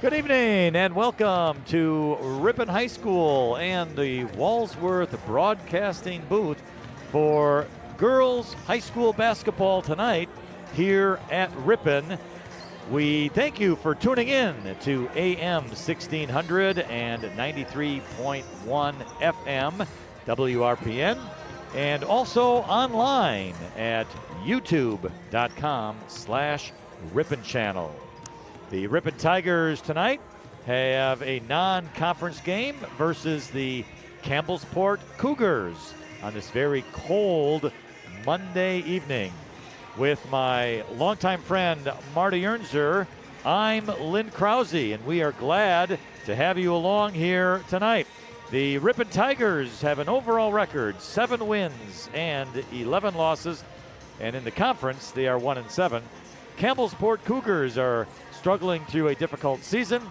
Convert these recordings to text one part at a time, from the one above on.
Good evening and welcome to Ripon High School and the Walsworth Broadcasting booth for girls high school basketball tonight here at Ripon. We thank you for tuning in to AM 1600 and 93.1 FM WRPN and also online at youtube.com/Ripon Channel. The Ripon Tigers tonight have a non-conference game versus the Campbellsport Cougars on this very cold Monday evening. With my longtime friend Marty Ernzer, I'm Lynn Krause, and we are glad to have you along here tonight. The Ripon Tigers have an overall record, 7 wins and 11 losses, and in the conference they are 1-7. Campbellsport Cougars are struggling through a difficult season,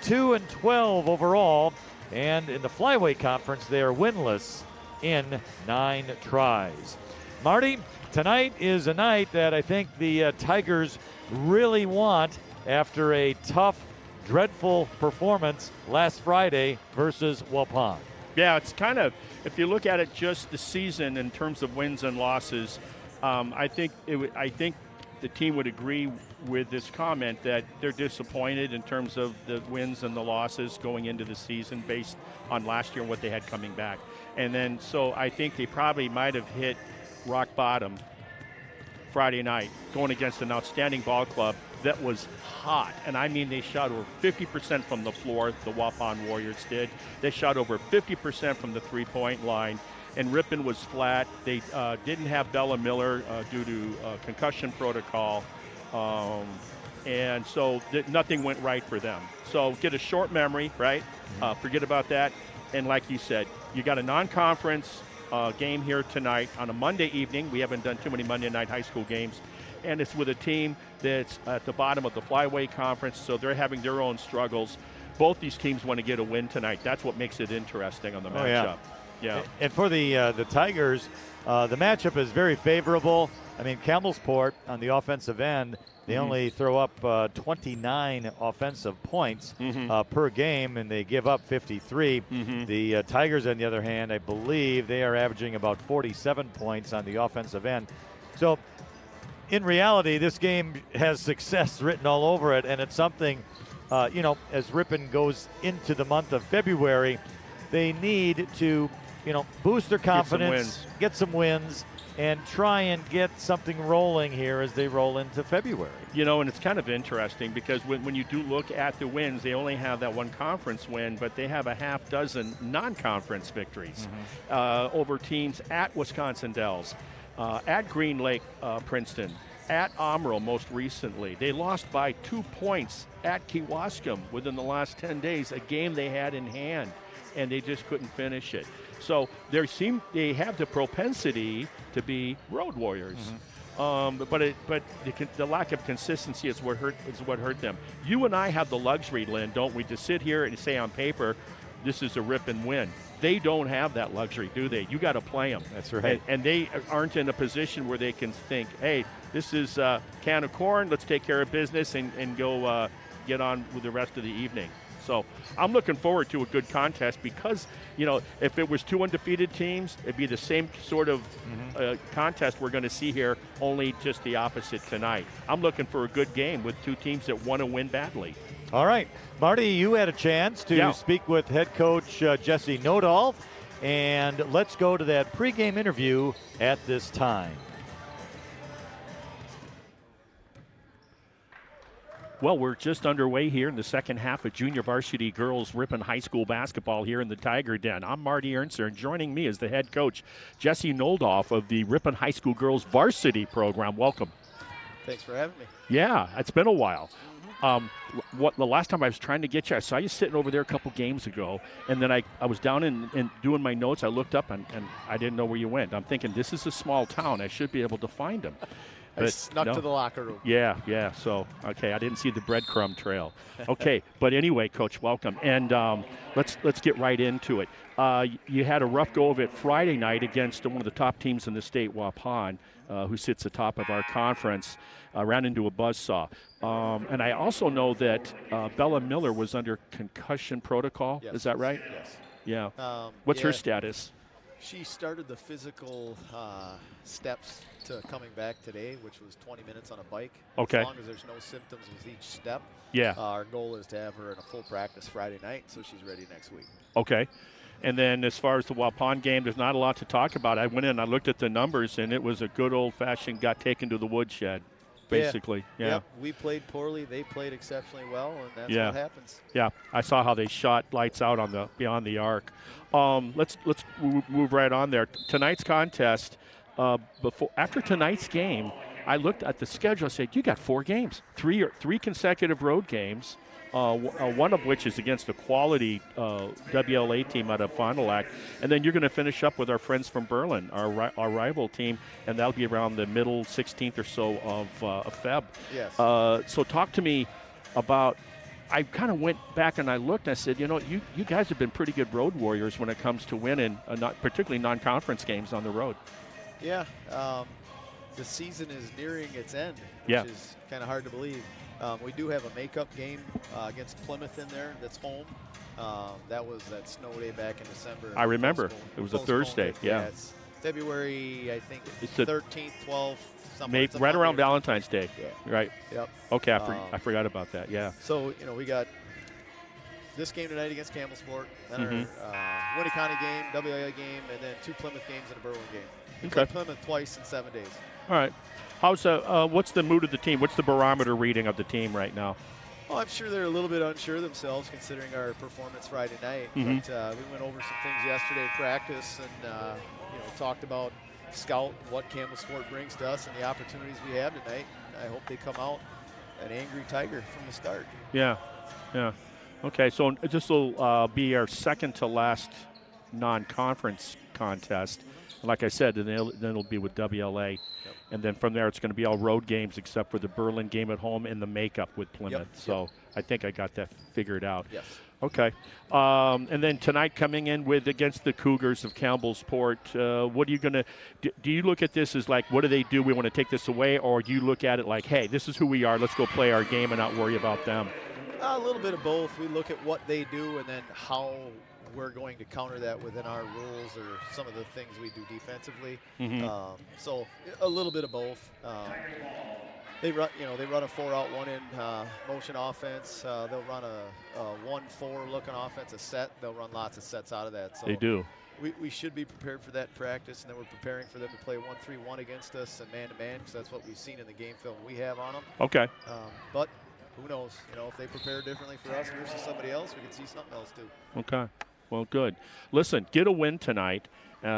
2-12 overall, and in the Flyweight Conference they are winless in 9 tries. Marty, tonight is a night that I think the Tigers really want after a tough, dreadful performance last Friday versus Waupun. Yeah, it's kind of, if you look at it just the season in terms of wins and losses, I think the team would agree with this comment that they're disappointed in terms of the wins and the losses going into the season based on last year and what they had coming back. And then, so I think they probably might have hit rock bottom Friday night going against an outstanding ball club that was hot. And I mean, they shot over 50% from the floor, the Waupun Warriors did. They shot over 50% from the three-point line. And Ripon was flat. They didn't have Bella Miller due to concussion protocol. And so nothing went right for them. So get a short memory, right? Forget about that. And like you said, you got a non-conference game here tonight on a Monday evening. We haven't done too many Monday night high school games. And it's with a team that's at the bottom of the Flyweight Conference, so they're having their own struggles. Both these teams want to get a win tonight. That's what makes it interesting on the matchup. Yeah. And for the Tigers, the matchup is very favorable. I mean, Campbellsport on the offensive end, they only throw up 29 offensive points per game, and they give up 53. The Tigers, on the other hand, I believe they are averaging about 47 points on the offensive end. So, in reality, this game has success written all over it, and it's something, as Ripon goes into the month of February, they need to boost their confidence, get some wins, and try and get something rolling here as they roll into February. And it's kind of interesting because when you do look at the wins, they only have that one conference win, but they have a half dozen non-conference victories over teams at Wisconsin Dells, at Green Lake Princeton, at Omro most recently. They lost by 2 points at Kewaskum within the last 10 days, a game they had in hand, and they just couldn't finish it. So they have the propensity to be road warriors, but the lack of consistency is what hurt them. You and I have the luxury, Lynn, don't we, to sit here and say on paper, this is a Ripon win. They don't have that luxury, do they? You got to play them. That's right. And they aren't in a position where they can think, hey, this is a can of corn. Let's take care of business and go get on with the rest of the evening. So I'm looking forward to a good contest because, if it was 2 undefeated teams, it'd be the same sort of contest we're going to see here, only just the opposite tonight. I'm looking for a good game with 2 teams that want to win badly. All right. Marty, you had a chance to speak with head coach Jesse Nodolf, and let's go to that pregame interview at this time. Well, we're just underway here in the second half of junior varsity girls Ripon High School basketball here in the Tiger Den. I'm Marty Ernzer, and joining me is the head coach, Jesse Nodolf of the Ripon High School girls varsity program. Welcome. Thanks for having me. Yeah, it's been a while. The last time I was trying to get you, I saw you sitting over there a couple games ago, and then I was down and doing my notes. I looked up, and I didn't know where you went. I'm thinking, this is a small town. I should be able to find them. I snuck to the locker room. Yeah. So, okay, I didn't see the breadcrumb trail. Okay, but anyway, Coach, welcome. And let's get right into it. You had a rough go of it Friday night against one of the top teams in the state, Ripon, who sits atop of our conference, ran into a buzzsaw. And I also know that Bella Miller was under concussion protocol. Yes. Is that right? Yes. Yeah. What's her status? She started the physical steps to coming back today, which was 20 minutes on a bike. Okay. As long as there's no symptoms with each step. Yeah. Our goal is to have her in a full practice Friday night, so she's ready next week. Okay. And then as far as the Ripon game, there's not a lot to talk about. I went in, I looked at the numbers, and it was a good old-fashioned got taken to the woodshed, basically. Yeah. Yep. We played poorly. They played exceptionally well, and that's what happens. Yeah. I saw how they shot lights out on the beyond the arc. Let's move right on there. Tonight's contest, after tonight's game, I looked at the schedule. I said, you got 4 games, three consecutive road games, one of which is against a quality WLA team out of Fond du Lac. And then you're going to finish up with our friends from Berlin, our rival team, and that'll be around the middle 16th or so of Feb. Yes. So talk to me about, I kind of went back and I looked and I said, you guys have been pretty good road warriors when it comes to winning, particularly non-conference games on the road. Yeah. The season is nearing its end, which is kind of hard to believe. We do have a makeup game against Plymouth in there that's home. That was that snow day back in December. I remember. It was a Thursday. Yeah. It's February, I think, it's 13th, 12th, Maybe right around Valentine's Day. Yeah. Right. Yep. Okay, I forgot about that. Yeah. So, we got this game tonight against Campbellsport, then our Winneconne game, WLA game, and then 2 Plymouth games and a Berlin game. We played Plymouth twice in 7 days. All right. What's the mood of the team? What's the barometer reading of the team right now? Well, I'm sure they're a little bit unsure themselves considering our performance Friday night. But we went over some things yesterday in practice and, talked about scout what Campbellsport brings to us and the opportunities we have tonight. I hope they come out an angry Tiger from the start. Yeah. Okay, so this will be our second to last non-conference contest. Like I said, then it'll be with WLA. Yep. And then from there, it's going to be all road games except for the Berlin game at home and the makeup with Plymouth. So I think I got that figured out. Yes. Okay. And then tonight coming in against the Cougars of Campbellsport, what are you going to do? You look at this as like, what do they do? We want to take this away? Or do you look at it like, hey, this is who we are. Let's go play our game and not worry about them? A little bit of both. We look at what they do and then how we're going to counter that within our rules or some of the things we do defensively. So a little bit of both. They run, a 4-out, 1-in motion offense. They'll run a 1-4 looking offense, a set. They'll run lots of sets out of that. So they do. We should be prepared for that in practice, and then we're preparing for them to play 1-3-1 against us and man-to-man because that's what we've seen in the game film we have on them. Okay. But who knows? If they prepare differently for us versus somebody else, we could see something else too. Okay. Well, good. Listen, get a win tonight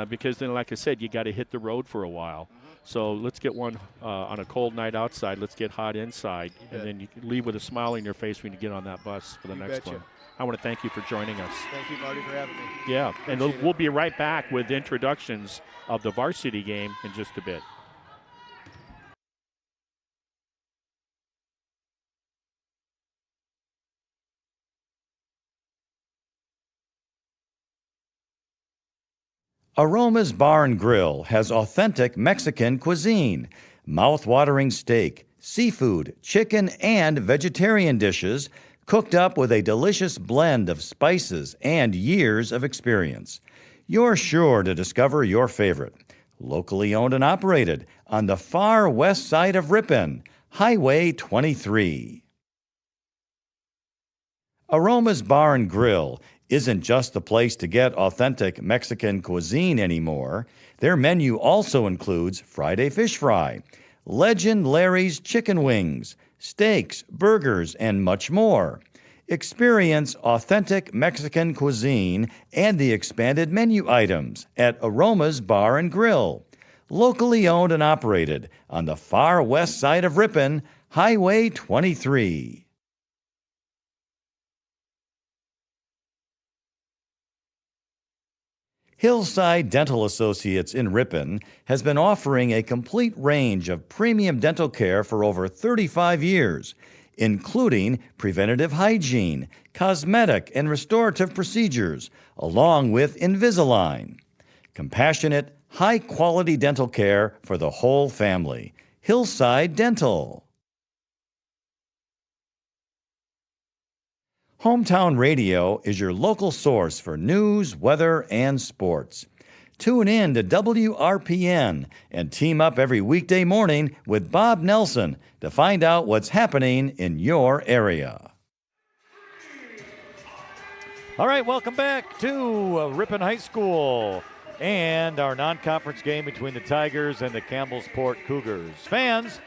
because then, like I said, you got to hit the road for a while. So let's get one on a cold night outside. Let's get hot inside, and then you can leave with a smile on your face when you get on that bus for the next one. I want to thank you for joining us. Thank you, Marty, for having me. Yeah, and we'll be right back with introductions of the varsity game in just a bit. Aroma's Bar and Grill has authentic Mexican cuisine, mouth-watering steak, seafood, chicken, and vegetarian dishes cooked up with a delicious blend of spices and years of experience. You're sure to discover your favorite. Locally owned and operated on the far west side of Ripon, Highway 23. Aroma's Bar and Grill isn't just the place to get authentic Mexican cuisine anymore. Their menu also includes Friday fish fry, Legend Larry's chicken wings, steaks, burgers, and much more. Experience authentic Mexican cuisine and the expanded menu items at Aroma's Bar and Grill. Locally owned and operated on the far west side of Ripon, Highway 23. Hillside Dental Associates in Ripon has been offering a complete range of premium dental care for over 35 years, including preventative hygiene, cosmetic and restorative procedures, along with Invisalign. Compassionate, high-quality dental care for the whole family. Hillside Dental. Hometown Radio is your local source for news, weather, and sports. Tune in to WRPN and team up every weekday morning with Bob Nelson to find out what's happening in your area. All right, welcome back to Ripon High School and our non-conference game between the Tigers and the Campbellsport Cougars. Fans,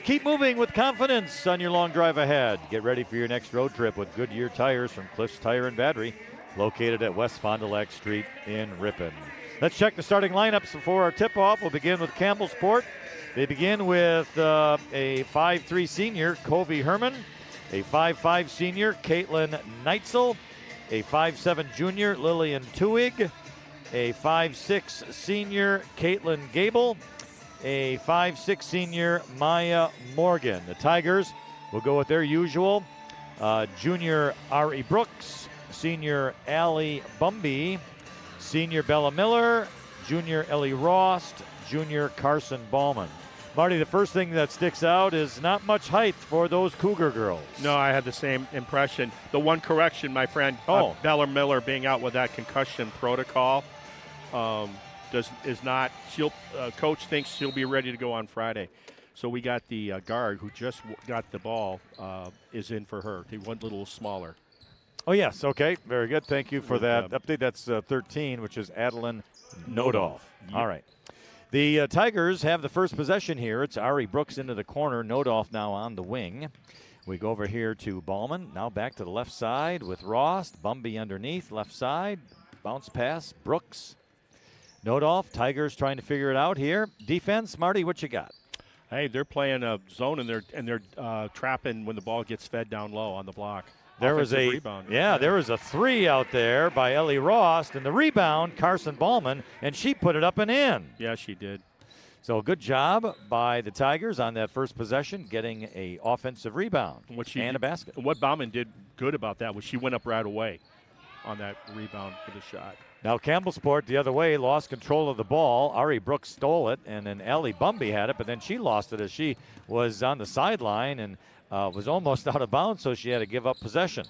keep moving with confidence on your long drive ahead. Get ready for your next road trip with Goodyear tires from Cliffs Tire and Battery, located at West Fond du Lac Street in Ripon. Let's check the starting lineups before our tip-off. We'll begin with Campbellsport. They begin with a 5'3 senior, Covey Herman, a 5'5 senior, Caitlin Neitzel, a 5'7 junior, Lillian Tuig, a 5'6 senior, Caitlin Gable, a 5'6 senior, Maya Morgan. The Tigers will go with their usual junior Ari Brooks, senior Allie Bumby, senior Bella Miller, junior Ellie Rost, junior Carson Ballman. Marty, the first thing that sticks out is not much height for those Cougar girls. No, I had the same impression. The one correction, my friend, Bella Miller being out with that concussion protocol, coach thinks she'll be ready to go on Friday. So we got the guard who just got the ball is in for her. He went a little smaller. Oh, yes. Okay. Very good. Thank you for that update. That's 13, which is Adeline Nodolf. Yep. All right. The Tigers have the first possession here. It's Ari Brooks into the corner. Nodolf now on the wing. We go over here to Ballman. Now back to the left side with Rost. Bumby underneath. Left side. Bounce pass. Brooks. Nodolf. Tigers trying to figure it out here. Defense. Marty, what you got? Hey, they're playing a zone and they're trapping when the ball gets fed down low on the block. There was a rebound. Yeah, there was a three out there by Ellie Rost, and the rebound, Carson Ballman, and she put it up and in. Yeah, she did. So good job by the Tigers on that first possession, getting a offensive rebound and a basket. What Bauman did good about that was she went up right away on that rebound for the shot. Now Campbellsport the other way lost control of the ball. Ari Brooks stole it, and then Allie Bumby had it, but then she lost it as she was on the sideline and was almost out of bounds, so she had to give up possession.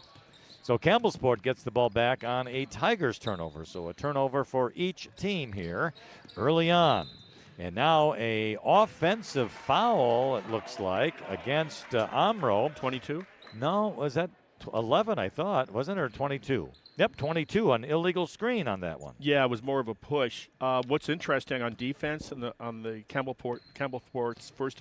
So Campbellsport gets the ball back on a Tigers turnover. So a turnover for each team here early on. And now a offensive foul, it looks like, against Amro. 22? No, was that 11, I thought. Wasn't it, or 22? Yep, 22, an illegal screen on that one. Yeah, it was more of a push. What's interesting on defense on the Campbellsport's first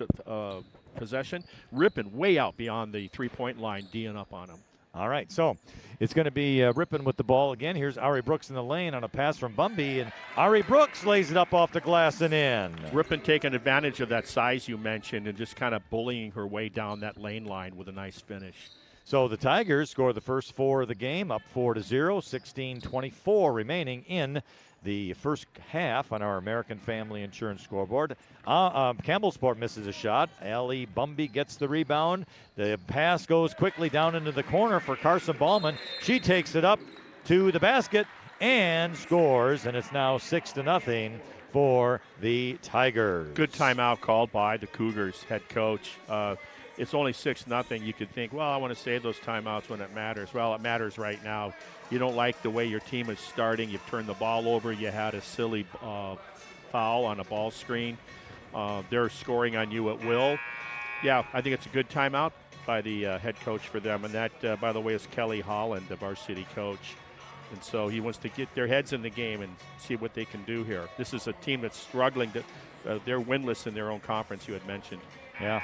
possession, Ripon way out beyond the three-point line, D'ing up on him. All right, so it's going to be Ripon with the ball again. Here's Ari Brooks in the lane on a pass from Bumby, and Ari Brooks lays it up off the glass and in. Ripon taking advantage of that size you mentioned and just kind of bullying her way down that lane line with a nice finish. So the Tigers score the first four of the game, up 4-0, 16:24 remaining in the first half on our American Family Insurance scoreboard. Campbellsport misses a shot. Allie Bumby gets the rebound. The pass goes quickly down into the corner for Carson Ballman. She takes it up to the basket and scores, and it's now 6-0 for the Tigers. Good timeout called by the Cougars head coach. It's only 6-0. You could think, well, I want to save those timeouts when it matters. Well, it matters right now. You don't like the way your team is starting. You've turned the ball over. You had a silly foul on a ball screen. They're scoring on you at will. Yeah, I think it's a good timeout by the head coach for them. And that, by the way, is Kelly Holland, the varsity coach. And so he wants to get their heads in the game and see what they can do here. This is a team that's struggling. They're winless in their own conference, you had mentioned. Yeah.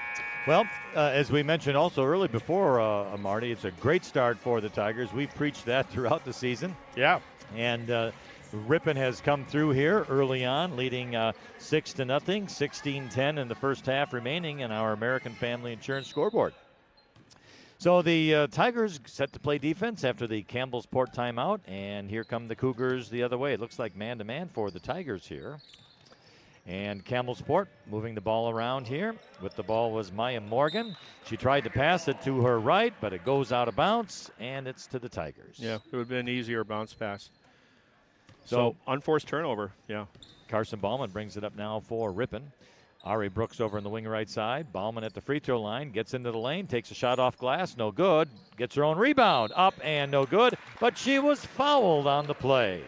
Well, as we mentioned also early before, Marty, it's a great start for the Tigers. We've preached that throughout the season. Yeah. And Ripon has come through here early on, leading 6-0, 16-10 in the first half remaining in our American Family Insurance scoreboard. So the Tigers set to play defense after the Campbellsport timeout, and here come the Cougars the other way. It looks like man-to-man for the Tigers here. And Campbellsport moving the ball around here. With the ball was Maya Morgan. She tried to pass it to her right, but it goes out of bounds, and it's to the Tigers. Yeah, it would have been an easier bounce pass. So unforced turnover, yeah. Carson Ballman brings it up now for Ripon. Ari Brooks over in the wing right side. Ballman at the free throw line. Gets into the lane. Takes a shot off glass. No good. Gets her own rebound. Up and no good. But she was fouled on the play.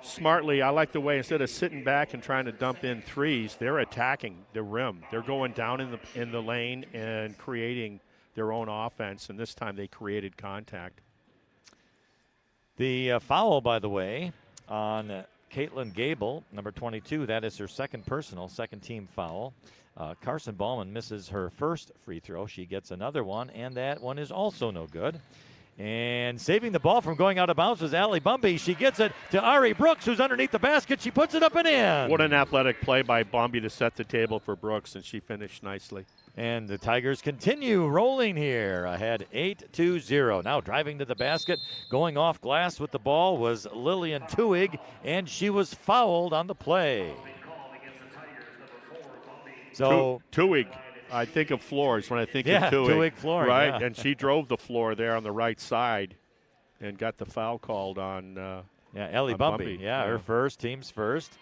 Smartly, I like the way instead of sitting back and trying to dump in threes, they're attacking the rim. They're going down in the lane and creating their own offense. And this time they created contact. The foul, by the way, on Caitlin Gable, number 22. That is her second team foul. Carson Ballman misses her first free throw. She gets another one, and that one is also no good. And saving the ball from going out of bounds is Allie Bumby. She gets it to Ari Brooks, who's underneath the basket. She puts it up and in. What an athletic play by Bumby to set the table for Brooks, and she finished nicely. And the Tigers continue rolling here, ahead 8-0. Now driving to the basket, going off glass with the ball was Lillian Tuig, and she was fouled on the play. So Tuig, I think of floors when I think of Tuig. Tuig flooring, right? Yeah. And she drove the floor there on the right side, and got the foul called on. Ellie Bumby. Yeah, her first, team's first,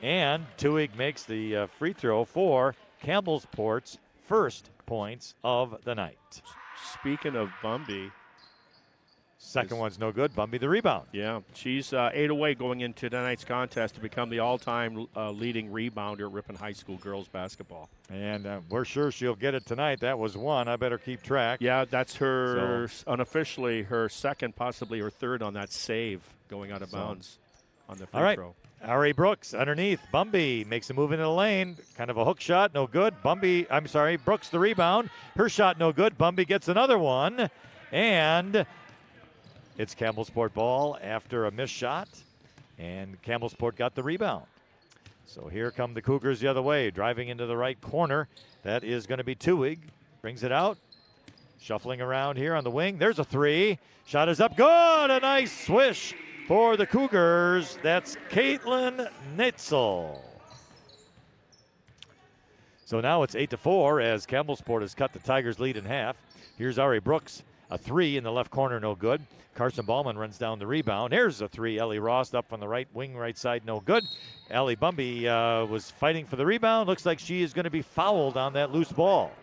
and Tuig makes the free throw for Campbellsport's first points of the night. Speaking of Bumby. Second one's no good. Bumby the rebound. Yeah, she's 8 away going into tonight's contest to become the all-time leading rebounder at Ripon High School girls basketball. And we're sure she'll get it tonight. That was one. I better keep track. Yeah, that's her, unofficially, her second, possibly her third on that save going out of bounds on the free throw. Ari Brooks underneath. Bumby makes a move into the lane. Kind of a hook shot, no good. Brooks the rebound. Her shot no good. Bumby gets another one. And it's Campbellsport ball after a missed shot. And Campbellsport got the rebound. So here come the Cougars the other way, driving into the right corner. That is going to be Tuig. Brings it out. Shuffling around here on the wing. There's a three. Shot is up. Good. A nice swish for the Cougars. That's Caitlin Nitzel. So now it's 8-4 as Campbellsport has cut the Tigers' lead in half. Here's Ari Brooks. A three in the left corner, no good. Carson Ballman runs down the rebound. Here's a three. Ellie Rost up on the right wing, right side, no good. Allie Bumby was fighting for the rebound. Looks like she is going to be fouled on that loose ball.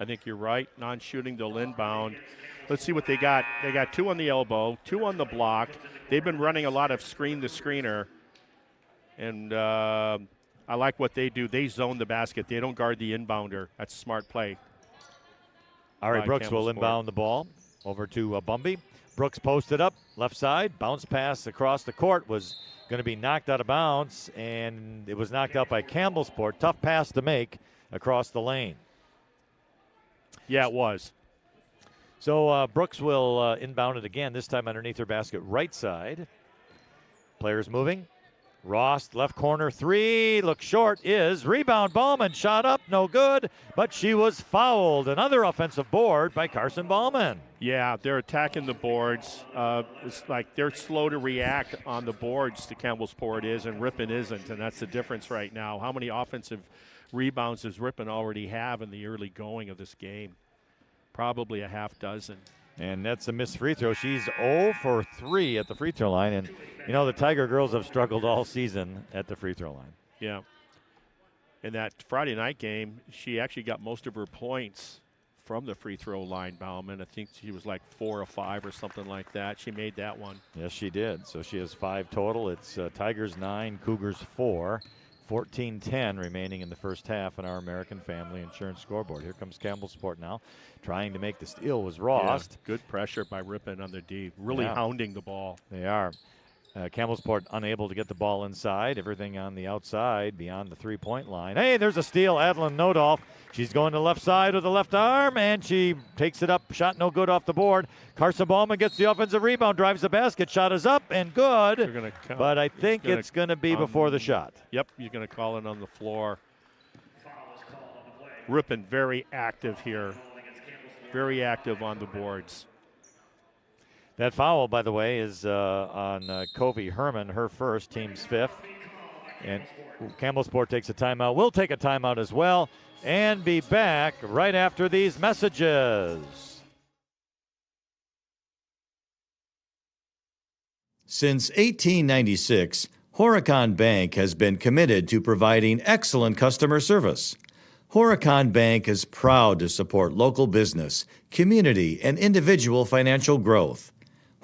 I think you're right. Non-shooting, they'll inbound. Let's see what they got. They got 2 on the elbow, 2 on the block. They've been running a lot of screen-to-screener. And I like what they do. They zone the basket. They don't guard the inbounder. That's a smart play. Ari Brooks will inbound the ball over to Bumby. Brooks posted up, left side. Bounce pass across the court was going to be knocked out of bounds, and it was knocked out by Campbellsport. Tough pass to make across the lane. Yeah, it was. So Brooks will inbound it again, this time underneath her basket right side. Players moving. Rost, left corner, three, looks short, is rebound. Ballman shot up, no good, but she was fouled. Another offensive board by Carson Ballman. Yeah, they're attacking the boards. It's like they're slow to react on the boards to Campbellsport is, and Ripon isn't, and that's the difference right now. How many offensive rebounds does Ripon already have in the early going of this game? Probably a half dozen. And that's a missed free throw. She's 0 for 3 at the free throw line. And, you know, the Tiger girls have struggled all season at the free throw line. Yeah. In that Friday night game, she actually got most of her points from the free throw line, Bauman. I think she was like 4 or 5 or something like that. She made that one. Yes, she did. So she has 5 total. It's Tigers 9, Cougars 4. 14-10 remaining in the first half on our American Family Insurance scoreboard. Here comes Campbellsport now, trying to make the steal was Rost. Yeah, good pressure by Ripon on the D, really hounding the ball. They are. Campbellsport unable to get the ball inside. Everything on the outside beyond the three-point line. Hey, there's a steal. Adeline Nodolf. She's going to the left side with the left arm, and she takes it up. Shot no good off the board. Carson Ballman gets the offensive rebound, drives the basket. Shot is up and good. But I think it's going to be before the shot. Yep, you're going to call it on the floor. Ripon very active here. very active on the boards. That foul, by the way, is on Covey Herman, her first, team's fifth. And Campbellsport takes a timeout. We'll take a timeout as well and be back right after these messages. Since 1896, Horicon Bank has been committed to providing excellent customer service. Horicon Bank is proud to support local business, community, and individual financial growth.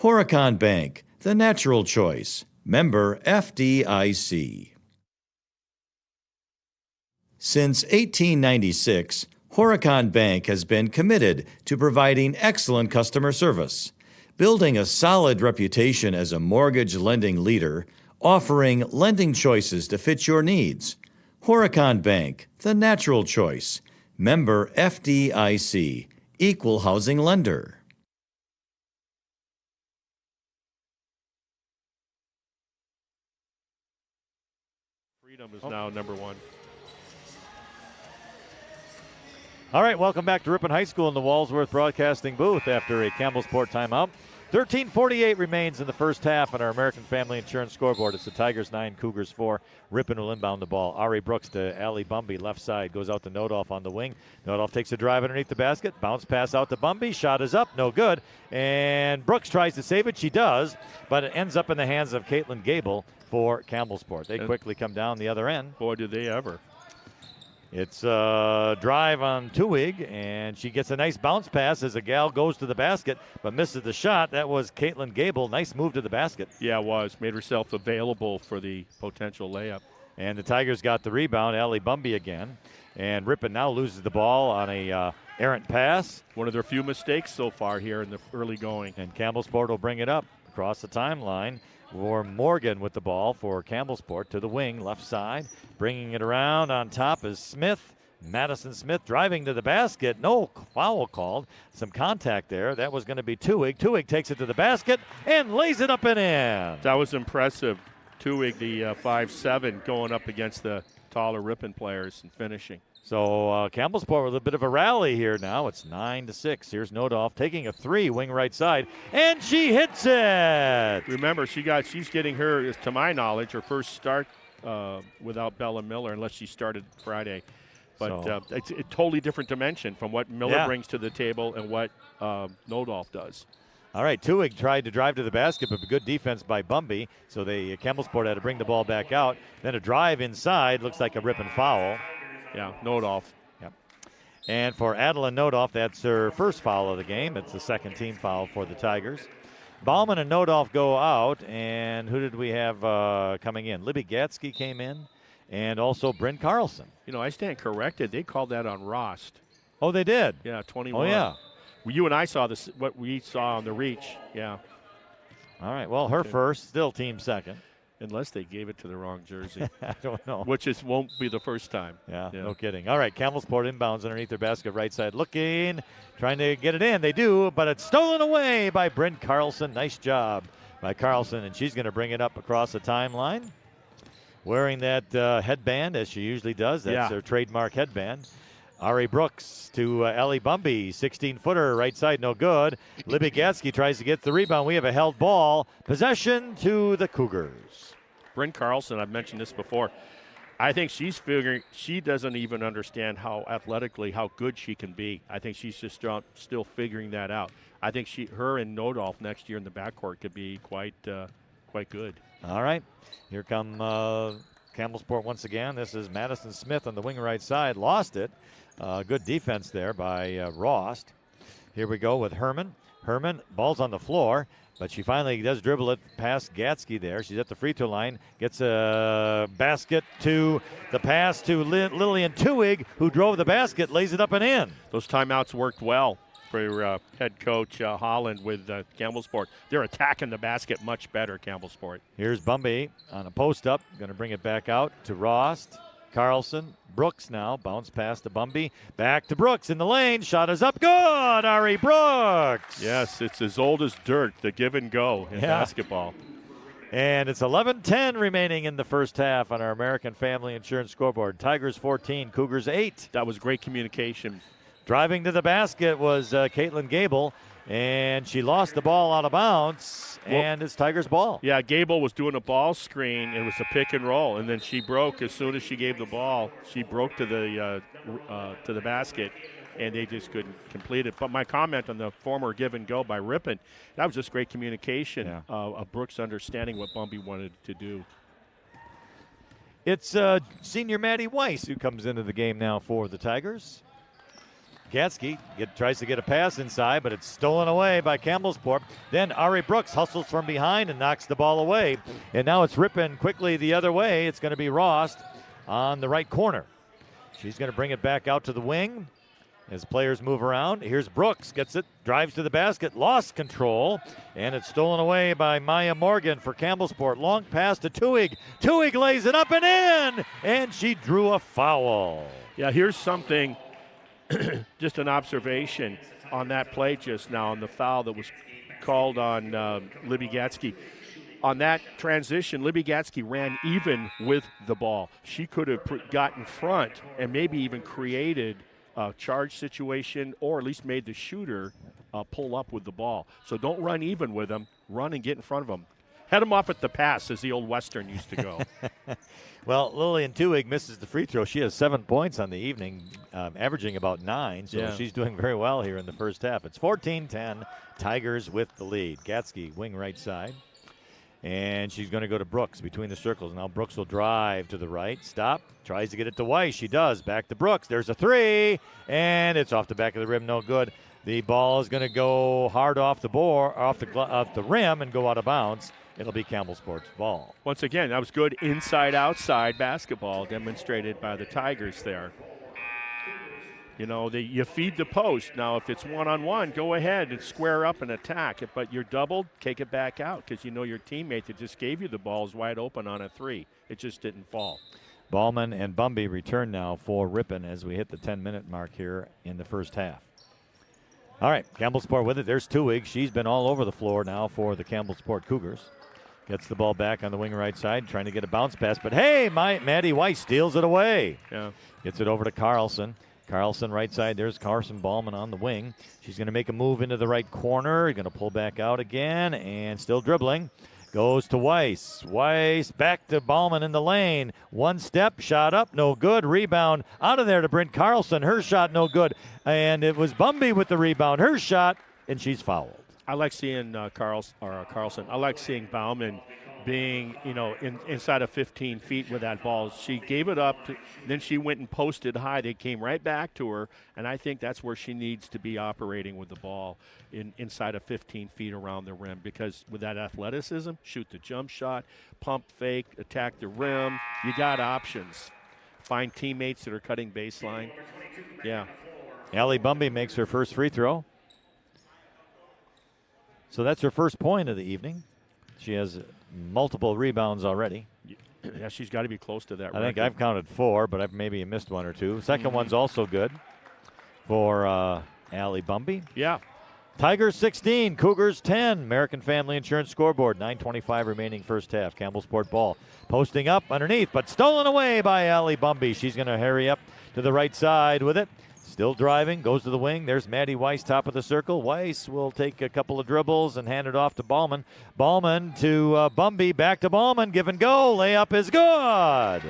Horicon Bank, the natural choice. Member FDIC. Since 1896, Horicon Bank has been committed to providing excellent customer service, building a solid reputation as a mortgage lending leader, offering lending choices to fit your needs. Horicon Bank, the natural choice. Member FDIC, equal housing lender. Freedom is now number one. All right, welcome back to Ripon High School in the Walsworth Broadcasting booth after a Campbellsport timeout. 13:48 remains in the first half on our American Family Insurance scoreboard. It's the Tigers 9, Cougars 4. Ripon will inbound the ball. Ari Brooks to Ali Bumby, left side, goes out to Nodolf on the wing. Nodolf takes a drive underneath the basket, bounce pass out to Bumby, shot is up, no good. And Brooks tries to save it, she does, but it ends up in the hands of Caitlin Gable for Campbellsport. They quickly come down the other end. Boy, did they ever. It's a drive on Tuig, and she gets a nice bounce pass as a gal goes to the basket, but misses the shot. That was Caitlin Gable. Nice move to the basket. Yeah, it was. Made herself available for the potential layup. And the Tigers got the rebound, Ali Bumby again. And Ripon now loses the ball on a errant pass. One of their few mistakes so far here in the early going. And Campbellsport will bring it up across the timeline. For Morgan with the ball for Campbellsport to the wing, left side. Bringing it around on top is Smith. Madison Smith driving to the basket. No foul called. Some contact there. That was going to be Tuig. Tuig takes it to the basket and lays it up and in. That was impressive. Tuig, the 5'7", going up against the taller Ripon players and finishing. So Campbellsport with a bit of a rally here now. It's 9-6. Here's Nodolf taking a three, wing right side, and she hits it. Remember, she's getting her, to my knowledge, her first start without Bella Miller, unless she started Friday. But it's a totally different dimension from what Miller brings to the table and what Nodolf does. All right, Tuig tried to drive to the basket, but good defense by Bumby. So Campbellsport had to bring the ball back out. Then a drive inside, looks like a Ripon foul. Yeah, Nodolf. Yep. And for Adeline Nodolf, that's her first foul of the game. It's the second team foul for the Tigers. Bauman and Nodolf go out, and who did we have coming in? Libby Gatsky came in, and also Bryn Carlson. You know, I stand corrected. They called that on Rost. Oh, they did? Yeah, 21. Oh, yeah. You and I saw this, what we saw on the reach. Yeah. All right, well, her first, still team second. Unless they gave it to the wrong jersey. I don't know. Which won't be the first time. Yeah, no kidding. All right, Campbellsport inbounds underneath their basket, right side looking, trying to get it in. They do, but it's stolen away by Bryn Carlson. Nice job by Carlson, and she's going to bring it up across the timeline. Wearing that headband, as she usually does. That's her trademark headband. Ari Brooks to Ali Bumby, 16-footer, right side, no good. Libby Gatsky tries to get the rebound. We have a held ball. Possession to the Cougars. Bryn Carlson, I've mentioned this before. I think she's figuring, she doesn't even understand how athletically, how good she can be. I think she's just still figuring that out. I think her and Nodolf next year in the backcourt could be quite good. All right, here come Campbellsport once again. This is Madison Smith on the wing right side. Lost it. Good defense there by Rost. Here we go with Herman. Herman, ball's on the floor, but she finally does dribble it past Gatsky there. She's at the free throw line, gets a basket to the pass to Lillian Tuig, who drove the basket, lays it up and in. Those timeouts worked well for head coach Holland with Campbellsport. They're attacking the basket much better, Campbellsport. Here's Bumby on a post-up, going to bring it back out to Rost. Carlson, Brooks now, bounce pass to Bumby, back to Brooks in the lane, shot is up, good, Ari Brooks. Yes, it's as old as dirt, the give and go in basketball. And it's 11-10 remaining in the first half on our American Family Insurance scoreboard. Tigers 14, Cougars 8. That was great communication Driving to the basket was Caitlin Gable, and she lost the ball out of bounds, and it's Tigers' ball. Yeah, Gable was doing a ball screen. It was a pick and roll, and then she broke as soon as she gave the ball. She broke to the basket, and they just couldn't complete it. But my comment on the former give and go by Ripon, that was just great communication of Brooks understanding what Bumby wanted to do. It's senior Maddie Weiss who comes into the game now for the Tigers. Gatsky tries to get a pass inside, but it's stolen away by Campbellsport. Then Ari Brooks hustles from behind and knocks the ball away. And now it's Ripon quickly the other way. It's going to be Rost on the right corner. She's going to bring it back out to the wing as players move around. Here's Brooks, gets it, drives to the basket, lost control, and it's stolen away by Maya Morgan for Campbellsport. Long pass to Tuig. Tuig lays it up and in, and she drew a foul. Yeah, here's something. Just an observation on that play just now, on the foul that was called on Libby Gatsky. On that transition, Libby Gatsky ran even with the ball. She could have got in front and maybe even created a charge situation, or at least made the shooter pull up with the ball. So don't run even with them. Run and get in front of them. Head them off at the pass, as the old Western used to go. Well, Lillian Tuig misses the free throw. She has 7 points on the evening, averaging about 9, so she's doing very well here in the first half. It's 14-10, Tigers with the lead. Gatsky, wing right side, and she's going to go to Brooks between the circles. Now Brooks will drive to the right, stop, tries to get it to Weiss. She does. Back to Brooks. There's a three, and it's off the back of the rim, no good. The ball is going to go hard off the rim and go out of bounds. It'll be Campbellsport's ball. Once again, that was good inside-outside basketball demonstrated by the Tigers there. You know, you feed the post. Now, if it's one-on-one, go ahead and square up and attack it. But you're doubled, take it back out, because you know your teammate that just gave you the ball is wide open on a three. It just didn't fall. Ballman and Bumby return now for Ripon as we hit the 10-minute mark here in the first half. All right, Campbellsport with it. There's Tuig. She's been all over the floor now for the Campbellsport Cougars. Gets the ball back on the wing right side, trying to get a bounce pass. But, hey, Maddie Weiss steals it away. Yeah. Gets it over to Carlson. Carlson right side. There's Carson Ballman on the wing. She's going to make a move into the right corner. Going to pull back out again, and still dribbling. Goes to Weiss. Weiss back to Ballman in the lane. One step, shot up, no good. Rebound out of there to Brent Carlson. Her shot, no good. And it was Bumby with the rebound. Her shot, and she's fouled. I like seeing Carlson. I like seeing Bauman being, inside of 15 feet with that ball. She gave it up, then she went and posted high. They came right back to her, and I think that's where she needs to be operating with the ball inside of 15 feet around the rim, because with that athleticism, shoot the jump shot, pump fake, attack the rim. You got options. Find teammates that are cutting baseline. Yeah. Allie Bumby makes her first free throw. So that's her first point of the evening. She has multiple rebounds already. Yeah, she's got to be close to that. I think I've counted 4, but I've maybe missed 1 or 2. Second one's also good for Allie Bumby. Yeah. Tigers 16, Cougars 10. American Family Insurance scoreboard. 9:25 remaining first half. Campbellsport ball posting up underneath, but stolen away by Allie Bumby. She's going to hurry up to the right side with it. Still driving, goes to the wing. There's Maddie Weiss, top of the circle. Weiss will take a couple of dribbles and hand it off to Ballman. Ballman to Bumby, back to Ballman. Give and go. Layup is good.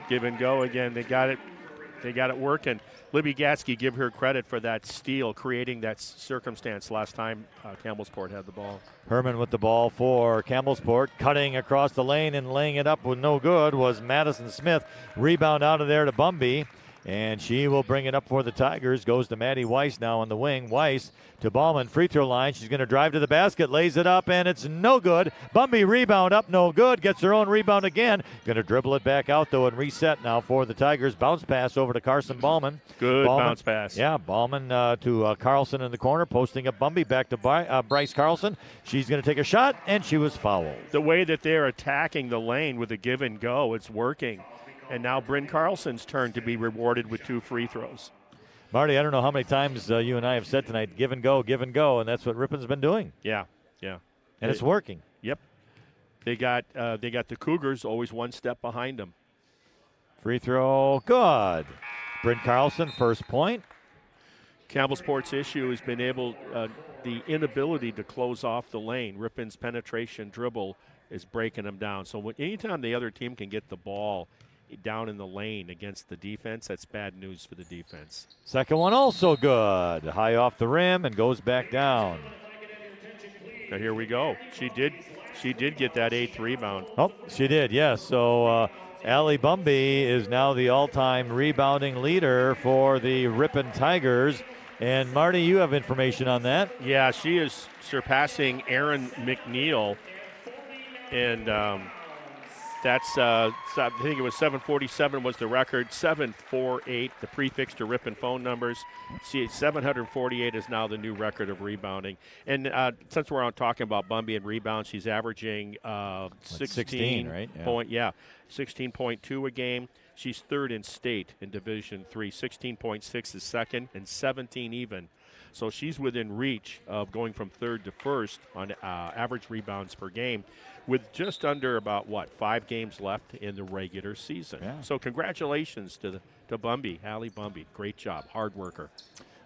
Give and go again. They got it working. Libby Gatsky, give her credit for that steal, creating that circumstance last time Campbellsport had the ball. Herman with the ball for Campbellsport. Cutting across the lane and laying it up with no good was Madison Smith. Rebound out of there to Bumby. And she will bring it up for the Tigers. Goes to Maddie Weiss now on the wing. Weiss to Ballman, free throw line. She's going to drive to the basket, lays it up, and it's no good. Bumby rebound up, no good. Gets her own rebound again. Going to dribble it back out, though, and reset now for the Tigers. Bounce pass over to Carson Ballman. Good bounce pass. Yeah, Ballman to Carlson in the corner, posting up Bumby back to Bryce Carlson. She's going to take a shot, and she was fouled. The way that they're attacking the lane with a give and go, it's working. And now Bryn Carlson's turn to be rewarded with 2 free throws. Marty, I don't know how many times you and I have said tonight, give and go, and that's what Ripon's been doing. Yeah. And it's working. Yep. They got the Cougars always one step behind them. Free throw, good. Bryn Carlson, first point. Campbellsport's issue has been the inability to close off the lane. Ripon's penetration dribble is breaking them down. So anytime the other team can get the ball down in the lane against the defense, that's bad news for the defense. Second one also good. High off the rim and goes back down. Now here we go. She did get that 8th rebound. Oh, she did, yes. So Allie Bumby is now the all-time rebounding leader for the Ripon Tigers. And Marty, you have information on that. Yeah, she is surpassing Erin McNeil. And that's, I think it was 747 was the record, 748, the prefix to Ripon phone numbers. 748 is now the new record of rebounding. And since we're on talking about Bumby and rebounds, she's averaging 16, right? 16.2 a game. She's third in state in Division III. 16.6 is second, and 17 even. So she's within reach of going from third to first on average rebounds per game, with just under about 5 games left in the regular season. Yeah. So congratulations to Bumby, Allie Bumby. Great job, hard worker.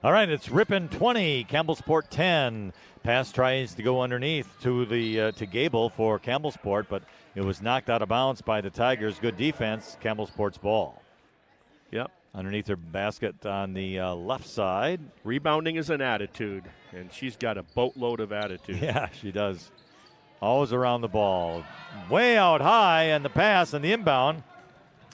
All right, it's Ripon 20, Campbellsport 10. Pass tries to go underneath to the to Gable for Campbellsport, but it was knocked out of bounds by the Tigers. Good defense, Campbellsport's ball. Yep. Underneath her basket on the left side. Rebounding is an attitude, and she's got a boatload of attitude. Yeah, she does. Always around the ball. Way out high, and the pass and the inbound.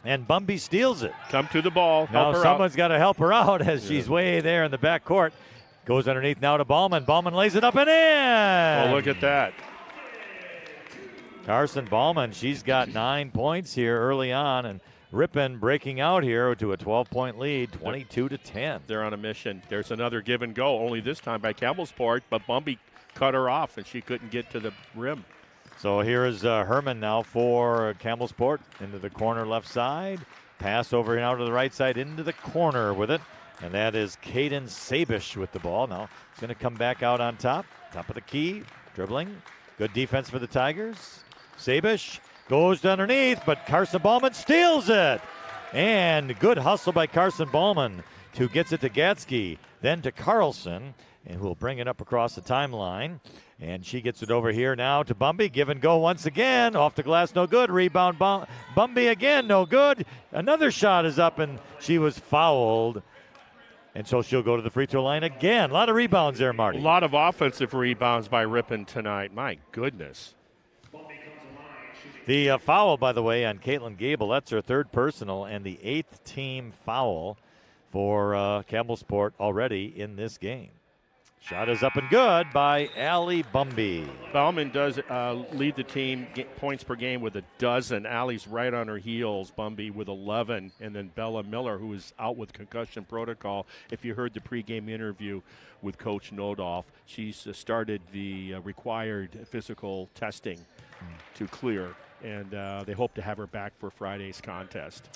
And Bumby steals it. Come to the ball. Now someone's got to help her out as she's way there in the back court. Goes underneath now to Ballman. Ballman lays it up and in. Oh, look at that. Carson Ballman, she's got 9 points here early on, and Ripon breaking out here to a 12-point lead, 22-10. They're on a mission. There's another give and go, only this time by Campbellsport, but Bumby cut her off, and she couldn't get to the rim. So here is Herman now for Campbellsport into the corner left side. Pass over now to the right side into the corner with it. And that is Caden Sabish with the ball. Now he's going to come back out on top. Top of the key, dribbling. Good defense for the Tigers. Sabish goes to underneath, but Carson Ballman steals it. And good hustle by Carson Ballman, who gets it to Gatsky, then to Carlson, and who will bring it up across the timeline. And she gets it over here now to Bumby. Give and go once again. Off the glass, no good. Rebound, Bumby again, no good. Another shot is up, and she was fouled. And so she'll go to the free throw line again. A lot of rebounds there, Marty. A lot of offensive rebounds by Ripon tonight. My goodness. The foul, by the way, on Caitlin Gable. That's her third personal and the 8th team foul for Campbellsport already in this game. Shot is up and good by Allie Bumby. Bauman does lead the team points per game with 12. Allie's right on her heels. Bumby with 11. And then Bella Miller, who is out with concussion protocol. If you heard the pregame interview with Coach Nodolf, she's started the required physical testing to clear. And they hope to have her back for Friday's contest.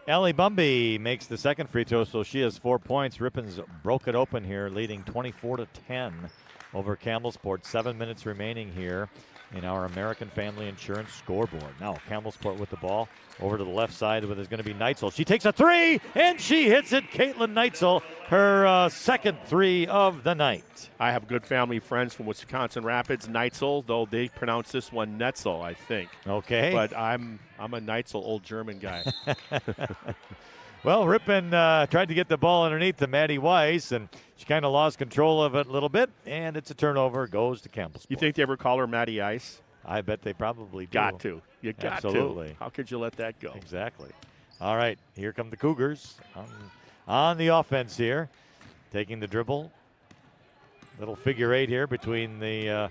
Allie Bumby makes the second free throw, so she has 4 points. Ripon's broke it open here, leading 24-10 over Campbellsport. 7 minutes remaining here in our American Family Insurance scoreboard. Now Campbellsport with the ball over to the left side, where there's going to be Neitzel. She takes a three, and she hits it. Caitlin Neitzel, her second three of the night. I have good family friends from Wisconsin Rapids, Neitzel, though they pronounce this one Netzel, I think. Okay. But I'm a Neitzel, old German guy. Well, Ripon tried to get the ball underneath to Maddie Weiss, and she kind of lost control of it a little bit, and it's a turnover. Goes to Campbellsport. You think they ever call her Maddie Ice? I bet they probably do. Got to. You got Absolutely. to. How could you let that go? Exactly. All right, here come the Cougars on the offense here. Taking the dribble. Little figure eight here between the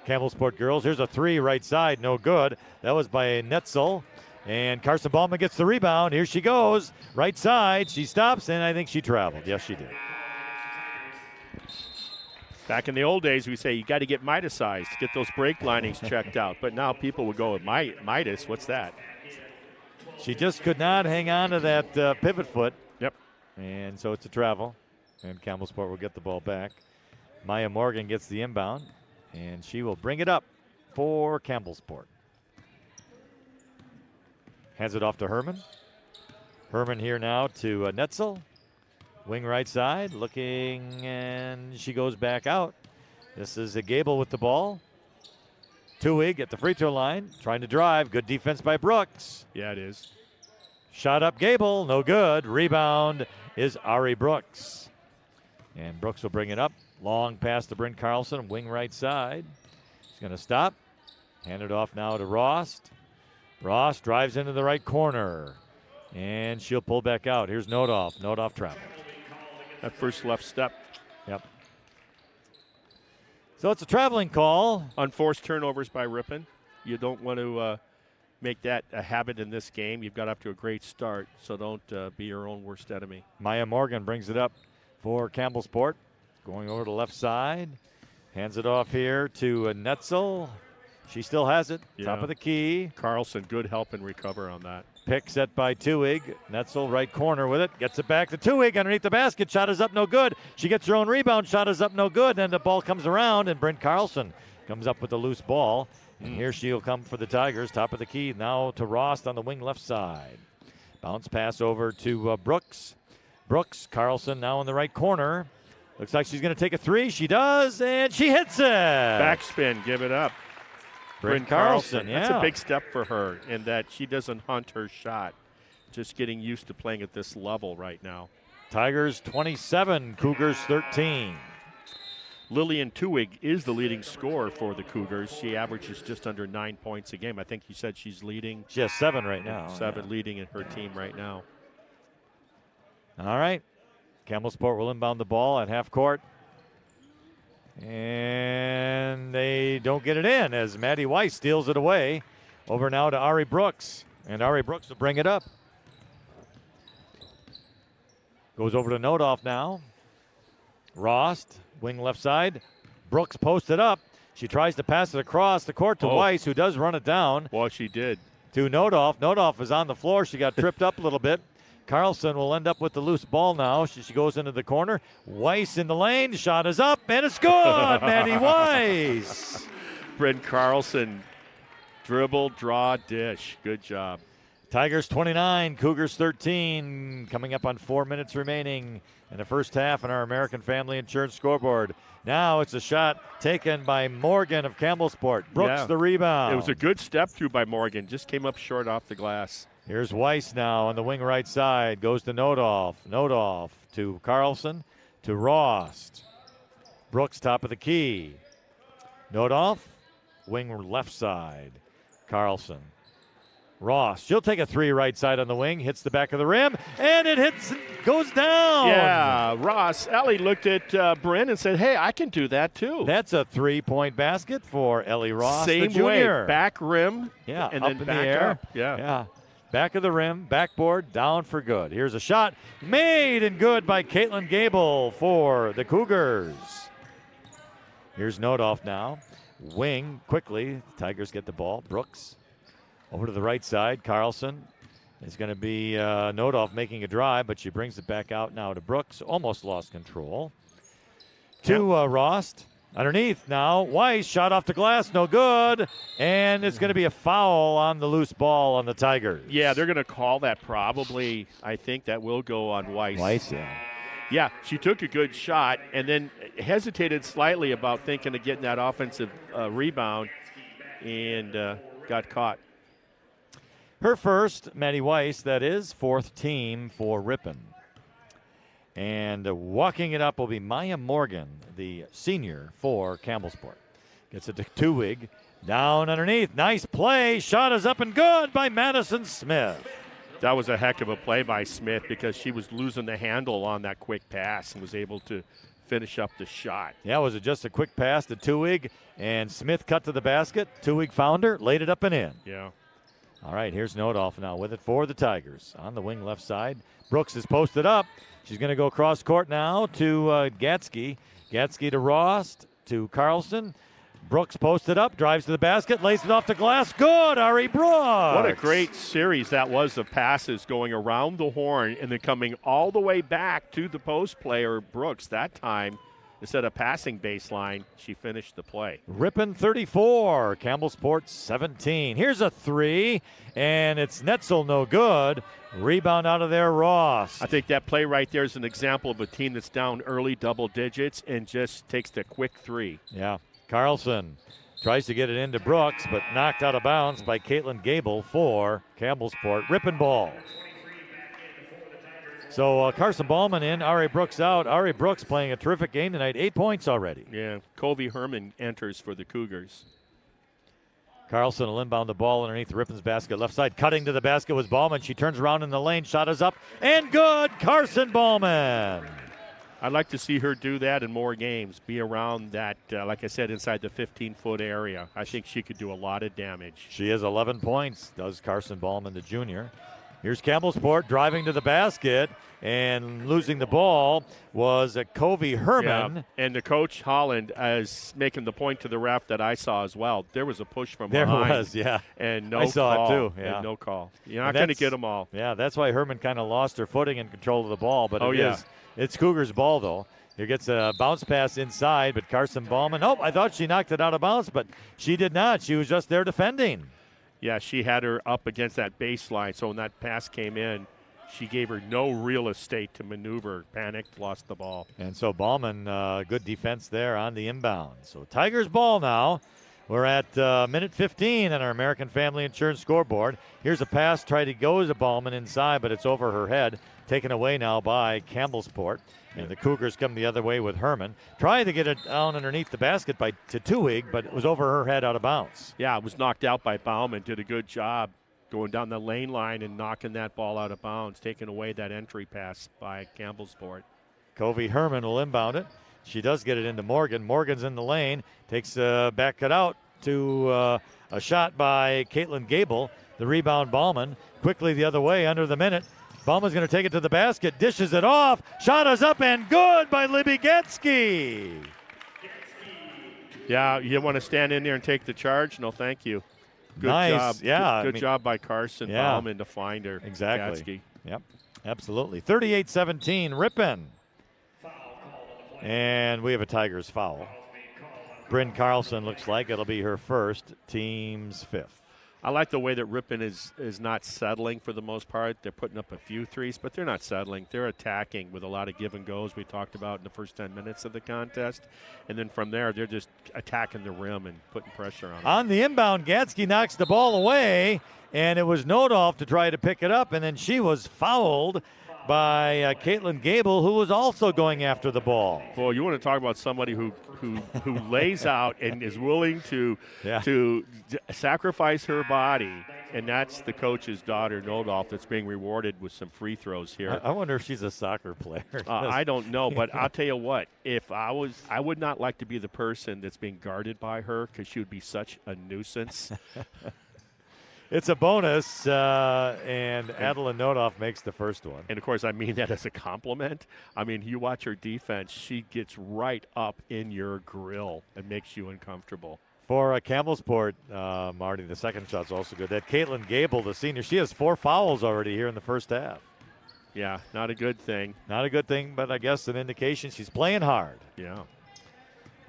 Campbellsport girls. Here's a three right side, no good. That was by Netzel. And Carson Ballman gets the rebound. Here she goes. Right side. She stops, and I think she traveled. Yes, she did. Back in the old days, we say you got to get Midas-sized to get those brake linings checked out. But now people would go with Midas. What's that? She just could not hang on to that pivot foot. Yep. And so it's a travel. And Campbellsport will get the ball back. Maya Morgan gets the inbound, and she will bring it up for Campbellsport. Hands it off to Herman. Herman here now to Netzel. Wing right side, looking, and she goes back out. This is a Gable with the ball. Tuig at the free throw line, trying to drive. Good defense by Brooks. Yeah, it is. Shot up Gable, no good. Rebound is Ari Brooks. And Brooks will bring it up. Long pass to Bryn Carlson, wing right side. He's going to stop. Hand it off now to Rost. Rost drives into the right corner. And she'll pull back out. Here's Nodoff. Nodoff travel. That first left step. Yep. So it's a traveling call. Unforced turnovers by Ripon. You don't want to make that a habit in this game. You've got up to a great start, so don't be your own worst enemy. Maya Morgan brings it up for Campbellsport. Going over to the left side. Hands it off here to Netzel. She still has it. Yeah. Top of the key. Carlson, good help and recover on that. Pick set by Tuig. Netzel right corner with it. Gets it back to Tuig underneath the basket. Shot is up, no good. She gets her own rebound. Shot is up, no good. And the ball comes around, and Brent Carlson comes up with the loose ball. And here she'll come for the Tigers. Top of the key now to Rost on the wing left side. Bounce pass over to Brooks. Brooks, Carlson now in the right corner. Looks like she's going to take a three. She does, and she hits it. Backspin, give it up. Bryn Carlson, yeah. That's a big step for her in that she doesn't hunt her shot. Just getting used to playing at this level right now. Tigers 27, Cougars 13. Lillian Tuig is the leading scorer for the Cougars. She averages just under 9 points a game. I think you said she's leading. She has 7 right now. 7 leading in her team right now. All right. Campbellsport will inbound the ball at half court. And they don't get it in as Maddie Weiss steals it away. Over now to Ari Brooks. And Ari Brooks will bring it up. Goes over to Nodoff now. Rost, wing left side. Brooks posted up. She tries to pass it across the court to Weiss, who does run it down. Well, she did. To Nodoff. Nodoff is on the floor. She got tripped up a little bit. Carlson will end up with the loose ball now. She goes into the corner. Weiss in the lane. Shot is up, and it's good. Maddie Weiss. Bryn Carlson, dribble, draw, dish. Good job. Tigers 29, Cougars 13. Coming up on 4 minutes remaining in the first half on our American Family Insurance scoreboard. Now it's a shot taken by Morgan of Campbellsport. Brooks the rebound. It was a good step through by Morgan. Just came up short off the glass. Here's Weiss now on the wing right side. Goes to Nodoff. Nodoff to Carlson, to Rost. Brooks top of the key. Nodoff, wing left side. Carlson. Ross, she'll take a three right side on the wing, hits the back of the rim, and it hits, goes down. Yeah, Ross, Ellie looked at Bryn and said, hey, I can do that too. That's a three-point basket for Ellie Ross, Same the junior. way, back rim, yeah, and up then in back the air. up. Yeah. Back of the rim, backboard, down for good. Here's a shot made and good by Caitlin Gable for the Cougars. Here's Nodoff now. Wing quickly. Tigers get the ball. Brooks over to the right side. Carlson is going to be Nodoff making a drive, but she brings it back out now to Brooks. Almost lost control. To Rost. Underneath now, Weiss shot off the glass, no good, and it's going to be a foul on the loose ball on the Tigers. Yeah, they're going to call that probably. I think that will go on Weiss. Weiss, yeah. Yeah, she took a good shot and then hesitated slightly about thinking of getting that offensive rebound and got caught. Her first, Maddie Weiss, that is, fourth team for Ripon. And walking it up will be Maya Morgan, the senior for Campbellsport. Gets it to Tuig. Down underneath. Nice play. Shot is up and good by Madison Smith. That was a heck of a play by Smith because she was losing the handle on that quick pass and was able to finish up the shot. Yeah, was it just a quick pass to Tuig, and Smith cut to the basket. Tuig found her, laid it up and in. Yeah. All right, here's Nodoff now with it for the Tigers. On the wing left side. Brooks is posted up. She's going to go cross court now to Gatsky. Gatsky to Rost, to Carlson. Brooks posted up, drives to the basket, lays it off the glass. Good, Ari Brooks. What a great series that was of passes going around the horn and then coming all the way back to the post player, Brooks. That time instead of passing baseline, she finished the play. Ripon 34, Campbellsport 17. Here's a three, and it's Netzel, no good. Rebound out of there, Ross. I think that play right there is an example of a team that's down early double digits and just takes the quick three. Yeah, Carlson tries to get it into Brooks, but knocked out of bounds by Caitlin Gable for Campbellsport. Ripon ball. So Carson Ballman in, Ari Brooks out. Ari Brooks playing a terrific game tonight, 8 points already. Yeah, Covey Herman enters for the Cougars. Carlson will inbound the ball underneath Ripon's basket. Left side, cutting to the basket was Ballman. She turns around in the lane, shot is up, and good. Carson Ballman. I'd like to see her do that in more games, be around that, like I said, inside the 15-foot area. I think she could do a lot of damage. She has 11 points, does Carson Ballman, the junior. Here's Campbellsport driving to the basket, and losing the ball was Covey Herman. Yeah, and the coach, Holland, is making the point to the ref that I saw as well. There was a push from behind. There was, yeah. And no I saw call. it too, yeah. And no call. You're not going to get them all. Yeah, that's why Herman kind of lost her footing and control of the ball. But yeah. It's Cougars' ball, though. Here gets a bounce pass inside, but Carson Ballman, I thought she knocked it out of bounds, but she did not. She was just there defending. Yeah, she had her up against that baseline, so when that pass came in, she gave her no real estate to maneuver. Panicked, lost the ball. And so Ballman, good defense there on the inbound. So Tigers ball now. We're at minute 15 on our American Family Insurance scoreboard. Here's a pass, tried to go to Ballman inside, but it's over her head. Taken away now by Campbellsport. And the Cougars come the other way with Herman. Trying to get it down underneath the basket to Tuig, but it was over her head out of bounds. Yeah, it was knocked out by Bauman. Did a good job going down the lane line and knocking that ball out of bounds, taking away that entry pass by Campbellsport. Covey Herman will inbound it. She does get it into Morgan. Morgan's in the lane. Takes a back cut out to a shot by Caitlin Gable. The rebound, Ballman. Quickly the other way under the minute. Ballman's going to take it to the basket. Dishes it off. Shot is up and good by Libby Getsky. Yeah, you want to stand in there and take the charge? No, thank you. Good nice. job. Yeah. Good job by Carson Ballman to find her. Exactly. Gatsky. Yep, absolutely. 38-17, Ripon. And we have a Tigers foul. Bryn Carlson looks like it'll be her first, team's fifth. I like the way that Ripon is not settling for the most part. They're putting up a few threes, but they're not settling. They're attacking with a lot of give and goes we talked about in the first 10 minutes of the contest. And then from there, they're just attacking the rim and putting pressure on them. On the inbound, Gatsky knocks the ball away, and it was Nodolf to try to pick it up, and then she was fouled by Caitlin Gable, who was also going after the ball. Well, you want to talk about somebody who lays out and is willing to sacrifice her body, and that's the coach's daughter, Nodolf, that's being rewarded with some free throws here. I wonder if she's a soccer player. I don't know, but I'll tell you what, if I would not like to be the person that's being guarded by her because she would be such a nuisance. It's a bonus, and Adeline Nodolf makes the first one. And, of course, I mean that as a compliment. I mean, you watch her defense, she gets right up in your grill and makes you uncomfortable. For Campbellsport, Marty, the second shot's also good. That Caitlin Gable, the senior, she has 4 fouls already here in the first half. Yeah, not a good thing. Not a good thing, but I guess an indication she's playing hard. Yeah.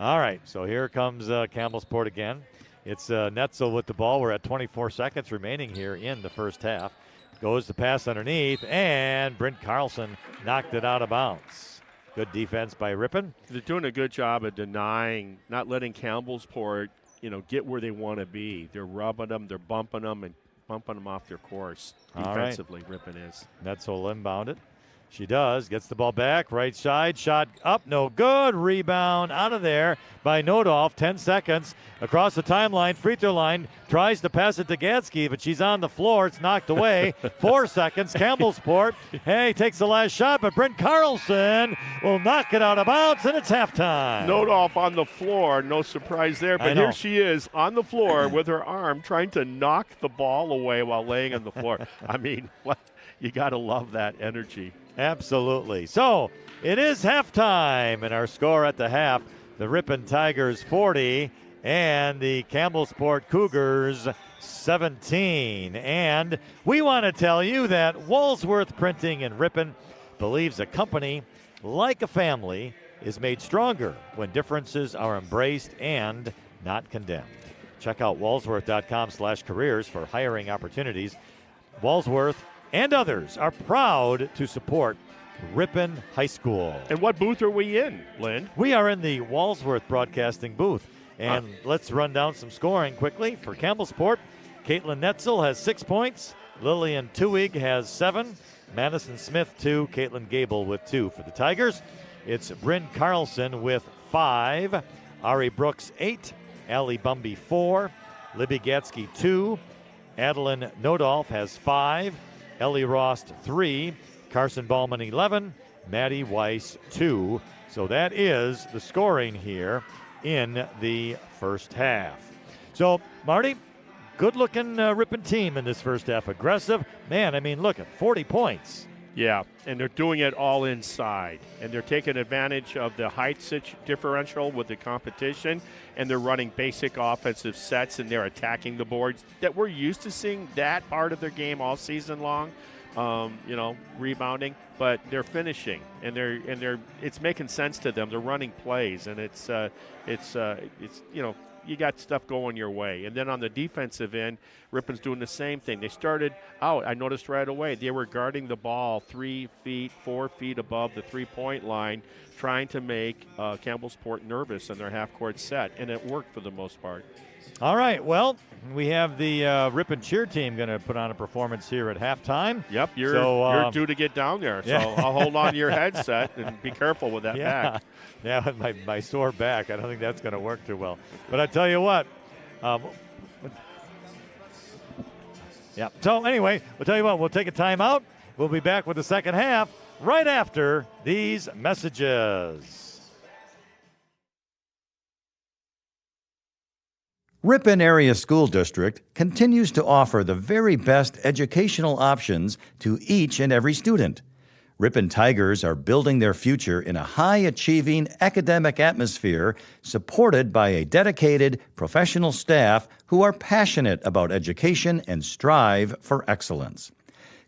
All right, so here comes Campbellsport again. It's Netzel with the ball. We're at 24 seconds remaining here in the first half. Goes the pass underneath, and Brent Carlson knocked it out of bounds. Good defense by Ripon. They're doing a good job of denying, not letting Campbellsport, get where they want to be. They're rubbing them, they're bumping them, and bumping them off their course. Defensively, right. Ripon is. Netzel will inbound it. She does. Gets the ball back. Right side. Shot up. No good. Rebound out of there by Nodolf. 10 seconds. Across the timeline. Free throw line. Tries to pass it to Gatsky, but she's on the floor. It's knocked away. 4 seconds. Campbellsport. Hey, takes the last shot, but Brent Carlson will knock it out of bounds, and it's halftime. Nodolf on the floor. No surprise there, but here she is on the floor with her arm trying to knock the ball away while laying on the floor. I mean, what? You got to love that energy. Absolutely. So it is halftime, and our score at the half, the Ripon Tigers 40 and the Campbellsport Cougars 17. And we want to tell you that Walsworth Printing in Ripon believes a company like a family is made stronger when differences are embraced and not condemned. Check out Walsworth.com/careers for hiring opportunities. Walsworth and others are proud to support Ripon High School. And what booth are we in, Lynn? We are in the Walsworth Broadcasting booth. And let's run down some scoring quickly for Campbellsport. Caitlin Netzel has 6 points. Lillian Tuig has 7. Madison Smith 2. Caitlin Gable with 2. For the Tigers, it's Bryn Carlson with 5. Ari Brooks 8. Allie Bumby 4. Libby Gatsky 2. Adeline Nodolf has 5. Ellie Rost 3. Carson Ballman 11. Maddie Weiss 2. So that is the scoring here in the first half. So, Marty, good-looking Ripon team in this first half. Aggressive. Man, I mean, look at 40 points. Yeah, and they're doing it all inside. And they're taking advantage of the height differential with the competition, and they're running basic offensive sets, and they're attacking the boards. That we're used to seeing that part of their game all season long, rebounding, but they're finishing, and it's making sense to them. They're running plays, and it's you got stuff going your way. And then on the defensive end, Ripon's doing the same thing. They started out, I noticed right away, they were guarding the ball 3 feet, 4 feet above the three-point line, trying to make Campbellsport nervous in their half-court set, and it worked for the most part. All right, well, we have the Ripon cheer team going to put on a performance here at halftime. Yep, you're due to get down there, so yeah. I'll hold on to your headset and be careful with that back. Yeah, with my sore back, I don't think that's going to work too well. But I tell you what, so anyway, we'll tell you what, we'll take a timeout. We'll be back with the second half right after these messages. Ripon Area School District continues to offer the very best educational options to each and every student. Ripon Tigers are building their future in a high-achieving academic atmosphere supported by a dedicated professional staff who are passionate about education and strive for excellence.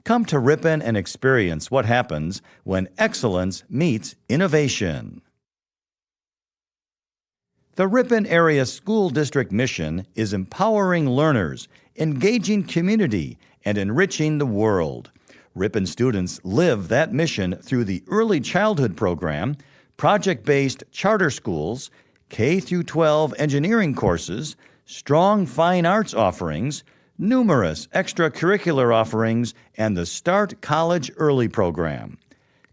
Come to Ripon and experience what happens when excellence meets innovation. The Ripon Area School District mission is empowering learners, engaging community, and enriching the world. Ripon students live that mission through the Early Childhood Program, project-based charter schools, K-12 engineering courses, strong fine arts offerings, numerous extracurricular offerings, and the Start College Early program.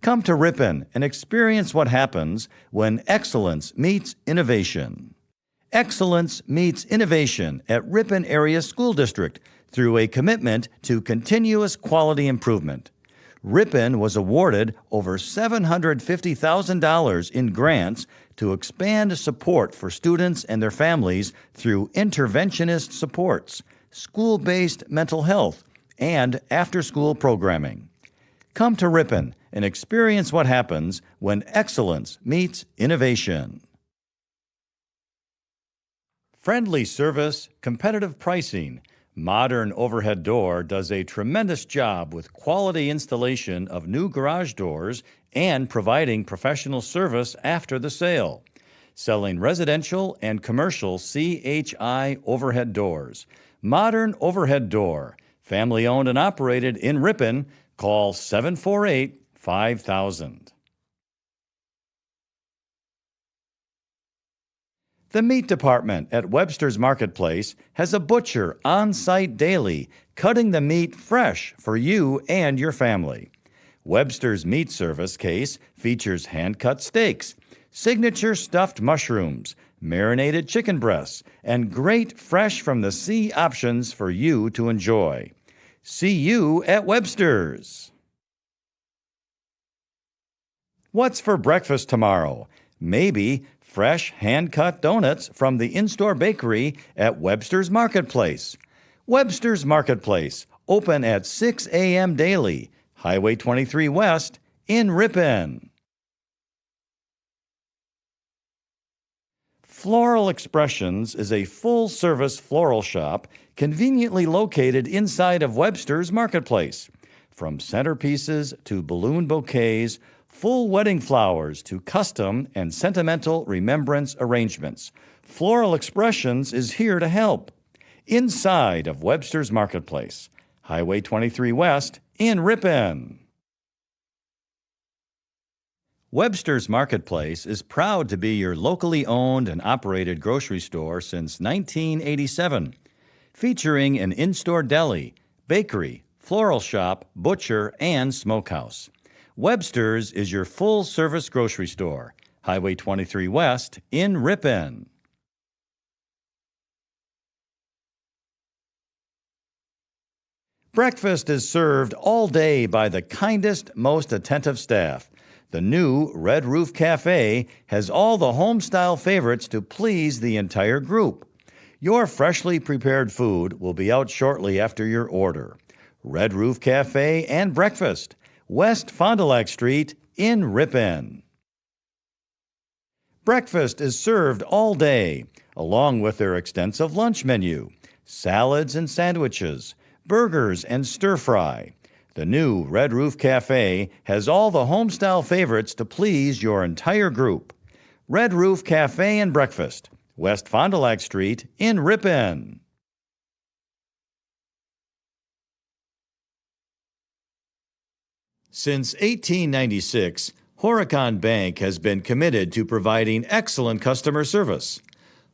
Come to Ripon and experience what happens when excellence meets innovation. Excellence meets innovation at Ripon Area School District through a commitment to continuous quality improvement. Ripon was awarded over $750,000 in grants to expand support for students and their families through interventionist supports, school-based mental health, and after-school programming. Come to Ripon and experience what happens when excellence meets innovation. Friendly service, competitive pricing. Modern Overhead Door does a tremendous job with quality installation of new garage doors and providing professional service after the sale. Selling residential and commercial CHI overhead doors. Modern Overhead Door, family owned and operated in Ripon. Call 748-5000. The meat department at Webster's Marketplace has a butcher on site daily, cutting the meat fresh for you and your family. Webster's Meat Service case features hand-cut steaks, signature stuffed mushrooms, marinated chicken breasts, and great fresh from the sea options for you to enjoy. See you at Webster's. What's for breakfast tomorrow? Maybe fresh hand-cut donuts from the in-store bakery at Webster's Marketplace. Webster's Marketplace, open at 6 a.m. daily, Highway 23 West in Ripon. Floral Expressions is a full-service floral shop conveniently located inside of Webster's Marketplace. From centerpieces to balloon bouquets, full wedding flowers to custom and sentimental remembrance arrangements, Floral Expressions is here to help. Inside of Webster's Marketplace, Highway 23 West in Ripon. Webster's Marketplace is proud to be your locally owned and operated grocery store since 1987, featuring an in-store deli, bakery, floral shop, butcher, and smokehouse. Webster's is your full-service grocery store, Highway 23 West in Ripon. Breakfast is served all day by the kindest, most attentive staff. The new Red Roof Cafe has all the home-style favorites to please the entire group. Your freshly prepared food will be out shortly after your order. Red Roof Cafe and Breakfast, West Fond du Lac Street in Ripon. Breakfast is served all day, along with their extensive lunch menu, salads and sandwiches, burgers and stir-fry. The new Red Roof Cafe has all the home-style favorites to please your entire group. Red Roof Cafe and Breakfast, West Fond du Lac Street in Ripon. Since 1896, Horicon Bank has been committed to providing excellent customer service.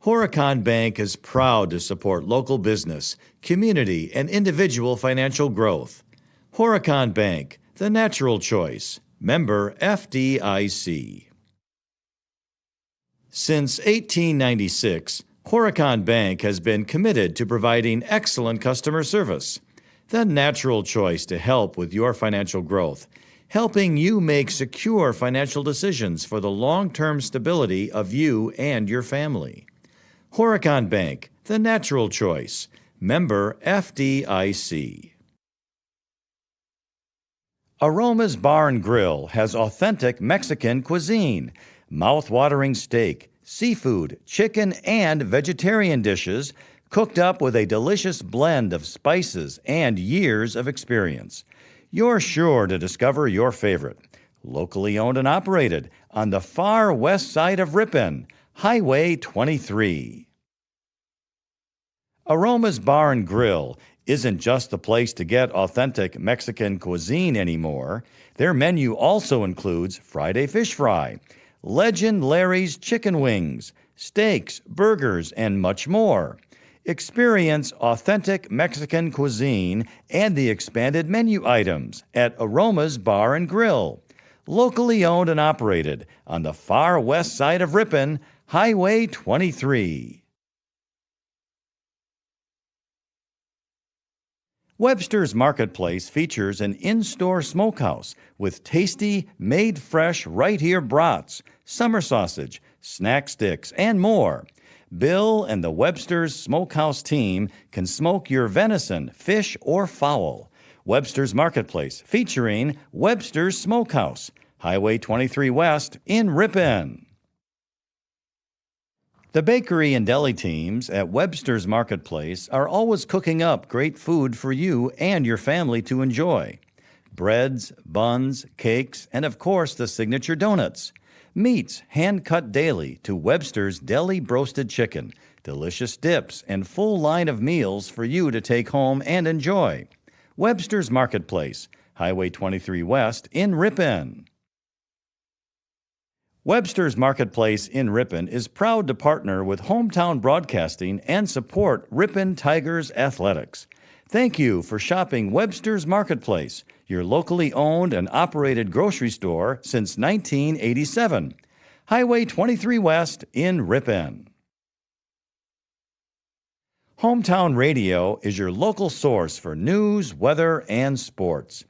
Horicon Bank is proud to support local business, community, and individual financial growth. Horicon Bank, the natural choice. Member FDIC. Since 1896, Horicon Bank has been committed to providing excellent customer service. The natural choice to help with your financial growth, helping you make secure financial decisions for the long-term stability of you and your family. Horicon Bank, the natural choice. Member FDIC. Aroma's Bar and Grill has authentic Mexican cuisine, mouth-watering steak, seafood, chicken, and vegetarian dishes cooked up with a delicious blend of spices and years of experience. You're sure to discover your favorite. Locally owned and operated on the far west side of Ripon, Highway 23. Aroma's Bar and Grill isn't just the place to get authentic Mexican cuisine anymore. Their menu also includes Friday fish fry, Legend Larry's chicken wings, steaks, burgers, and much more. Experience authentic Mexican cuisine and the expanded menu items at Aroma's Bar and Grill. Locally owned and operated on the far west side of Ripon, Highway 23. Webster's Marketplace features an in-store smokehouse with tasty, made-fresh right-here brats, summer sausage, snack sticks, and more. Bill and the Webster's Smokehouse team can smoke your venison, fish, or fowl. Webster's Marketplace featuring Webster's Smokehouse, Highway 23 West in Ripon. The bakery and deli teams at Webster's Marketplace are always cooking up great food for you and your family to enjoy. Breads, buns, cakes, and of course the signature donuts. Meats hand-cut daily to Webster's Deli Broasted Chicken, delicious dips, and full line of meals for you to take home and enjoy. Webster's Marketplace, Highway 23 West in Ripon. Webster's Marketplace in Ripon is proud to partner with Hometown Broadcasting and support Ripon Tigers athletics. Thank you for shopping Webster's Marketplace, your locally owned and operated grocery store since 1987. Highway 23 West in Ripon. Hometown Radio is your local source for news, weather, and sports.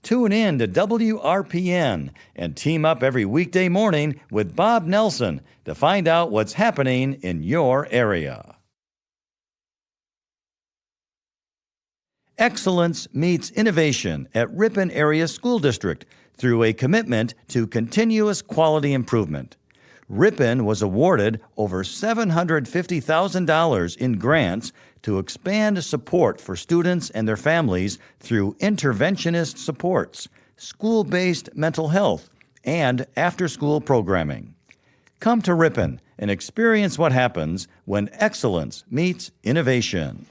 Tune in to WRPN and team up every weekday morning with Bob Nelson to find out what's happening in your area. Excellence meets innovation at Ripon Area School District through a commitment to continuous quality improvement. Ripon was awarded over $750,000 in grants to expand support for students and their families through interventionist supports, school-based mental health, and after-school programming. Come to Ripon and experience what happens when excellence meets innovation.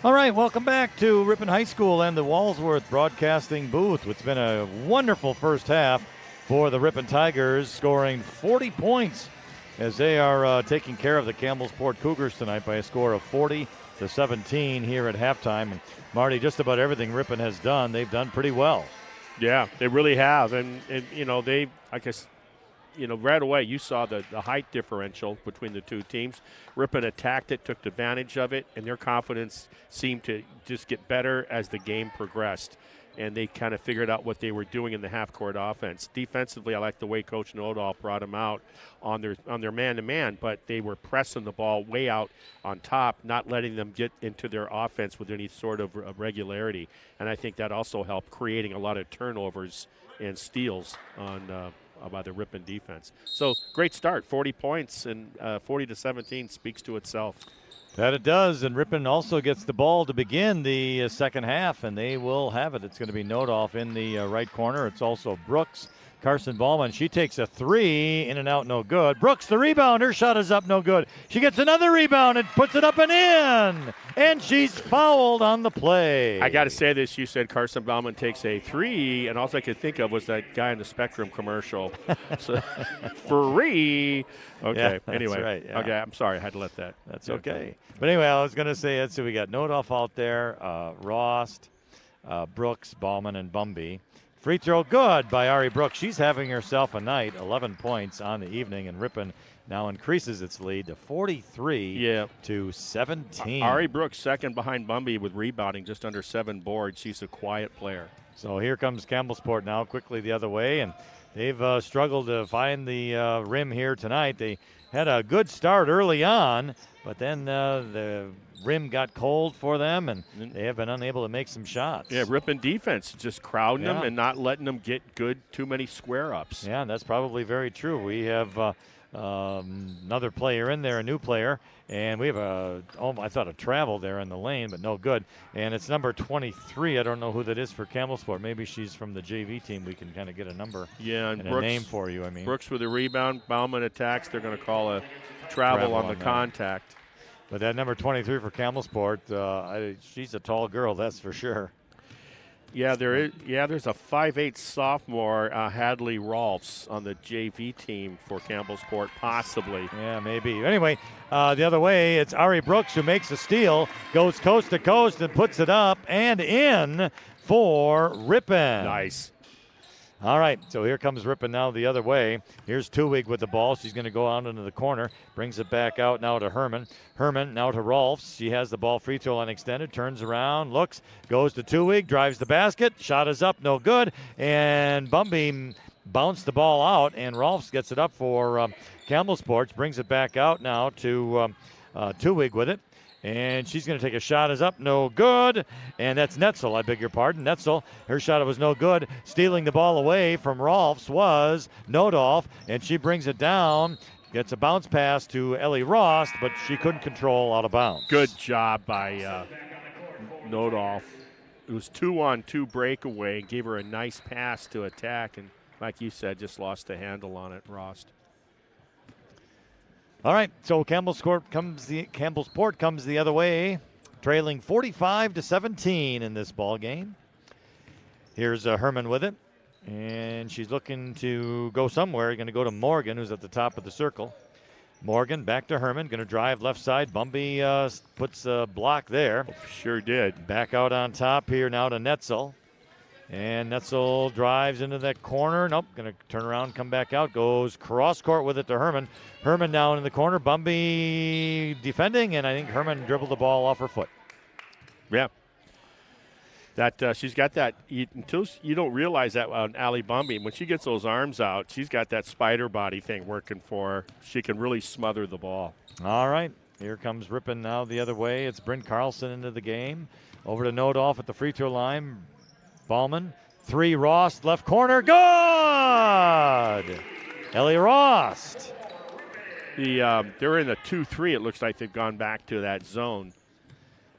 All right, welcome back to Ripon High School and the Walsworth Broadcasting booth. It's been a wonderful first half for the Ripon Tigers, scoring 40 points as they are taking care of the Campbellsport Cougars tonight by a score of 40-17 here at halftime. And Marty, just about everything Ripon has done, they've done pretty well. Yeah, they really have. And they, I guess, right away you saw the height differential between the two teams. Ripon attacked it, took advantage of it, and their confidence seemed to just get better as the game progressed. And they kind of figured out what they were doing in the half-court offense. Defensively, I like the way Coach Nodolf brought them out on their man-to-man, but they were pressing the ball way out on top, not letting them get into their offense with any sort of regularity. And I think that also helped creating a lot of turnovers and steals by the Ripon defense. So great start, 40 points, and 40-17 speaks to itself. That it does, and Ripon also gets the ball to begin the second half, and they will have it. It's going to be Nodolf in the right corner. It's also Brooks. Carson Ballman, she takes a three, in and out, no good. Brooks, the rebound, her shot is up, no good. She gets another rebound and puts it up and in, and she's fouled on the play. I got to say this, you said Carson Ballman takes a three, and all I could think of was that guy in the Spectrum commercial. So, free. Okay, yeah, anyway. Right, yeah. Okay, I'm sorry, I had to let that. That's okay. But anyway, I was going to say it. So we got Nodolf out there, Rost, Brooks, Ballman, and Bumby. Free throw good by Ari Brooks. She's having herself a night, 11 points on the evening, and Ripon now increases its lead to 43 to 17. Ari Brooks second behind Bumby with rebounding, just under 7 boards. She's a quiet player. So here comes Campbellsport now quickly the other way, and they've struggled to find the rim here tonight. They had a good start early on, but then the rim got cold for them, and they have been unable to make some shots. Yeah, Ripon defense just crowding them and not letting them get too many square-ups. Yeah, that's probably very true. We have another player in there, a new player, and we have I thought a travel there in the lane, but no good. And it's number 23. I don't know who that is for Campbellsport. Maybe she's from the JV team. We can kind of get a number and Brooks, a name for you. Brooks with a rebound. Bauman attacks. They're going to call a travel on the contact. But that number 23 for Campbellsport, she's a tall girl, that's for sure. Yeah, there's a 5'8" sophomore, Hadley Rolfs, on the JV team for Campbellsport, possibly. Yeah, maybe. Anyway, the other way, it's Ari Brooks who makes a steal, goes coast to coast and puts it up and in for Ripon. Nice. All right, so here comes Ripon now the other way. Here's Tuwig with the ball. She's going to go out into the corner. Brings it back out now to Herman. Herman now to Rolfs. She has the ball, free throw line extended. Turns around, looks, goes to Tuwig, drives the basket. Shot is up, no good. And Bumby bounced the ball out, and Rolfs gets it up for Campbellsport. Brings it back out now to Tuwig with it. And she's going to take a shot is up, no good. And that's Netzel, I beg your pardon. Netzel, her shot was no good. Stealing the ball away from Rolfs was Nodolf, and she brings it down. Gets a bounce pass to Ellie Rost, but she couldn't control out of bounds. Good job by Nodolf. It was 2-on-2 breakaway. Gave her a nice pass to attack, and like you said, just lost the handle on it, Rost. All right, so Campbellsport comes the other way, trailing 45-17 in this ball game. Here's Herman with it, and she's looking to go somewhere. Going to go to Morgan, who's at the top of the circle. Morgan back to Herman, going to drive left side. Bumby puts a block there. Sure did. Back out on top here now to Netzel. And Netzel drives into that corner. Nope, going to turn around, come back out. Goes cross court with it to Herman. Herman down in the corner. Bumby defending, and I think Herman dribbled the ball off her foot. Yeah. That she's got that, until you don't realize that on Allie Bumby, when she gets those arms out, she's got that spider body thing working for her. She can really smother the ball. All right, here comes Ripon now the other way. It's Bryn Carlson into the game. Over to Nodolf at the free throw line. Ballman, 3, Rost, left corner, good! Ellie Rost. They're in the 2-3. It looks like they've gone back to that zone.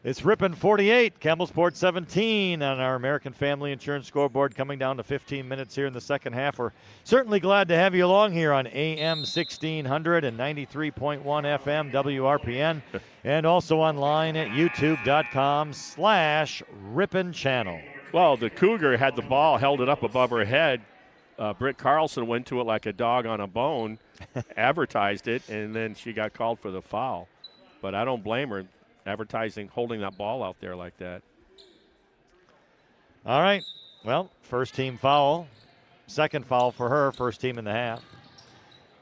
It's Ripon 48, Campbellsport 17 on our American Family Insurance scoreboard, coming down to 15 minutes here in the second half. We're certainly glad to have you along here on AM 1600 and 93.1 FM WRPN, and also online at youtube.com/Ripon Channel. Well, the Cougar had the ball, held it up above her head. Britt Carlson went to it like a dog on a bone, advertised it, and then she got called for the foul. But I don't blame her. Advertising, holding that ball out there like that. All right. Well, first team foul. Second foul for her. First team in the half.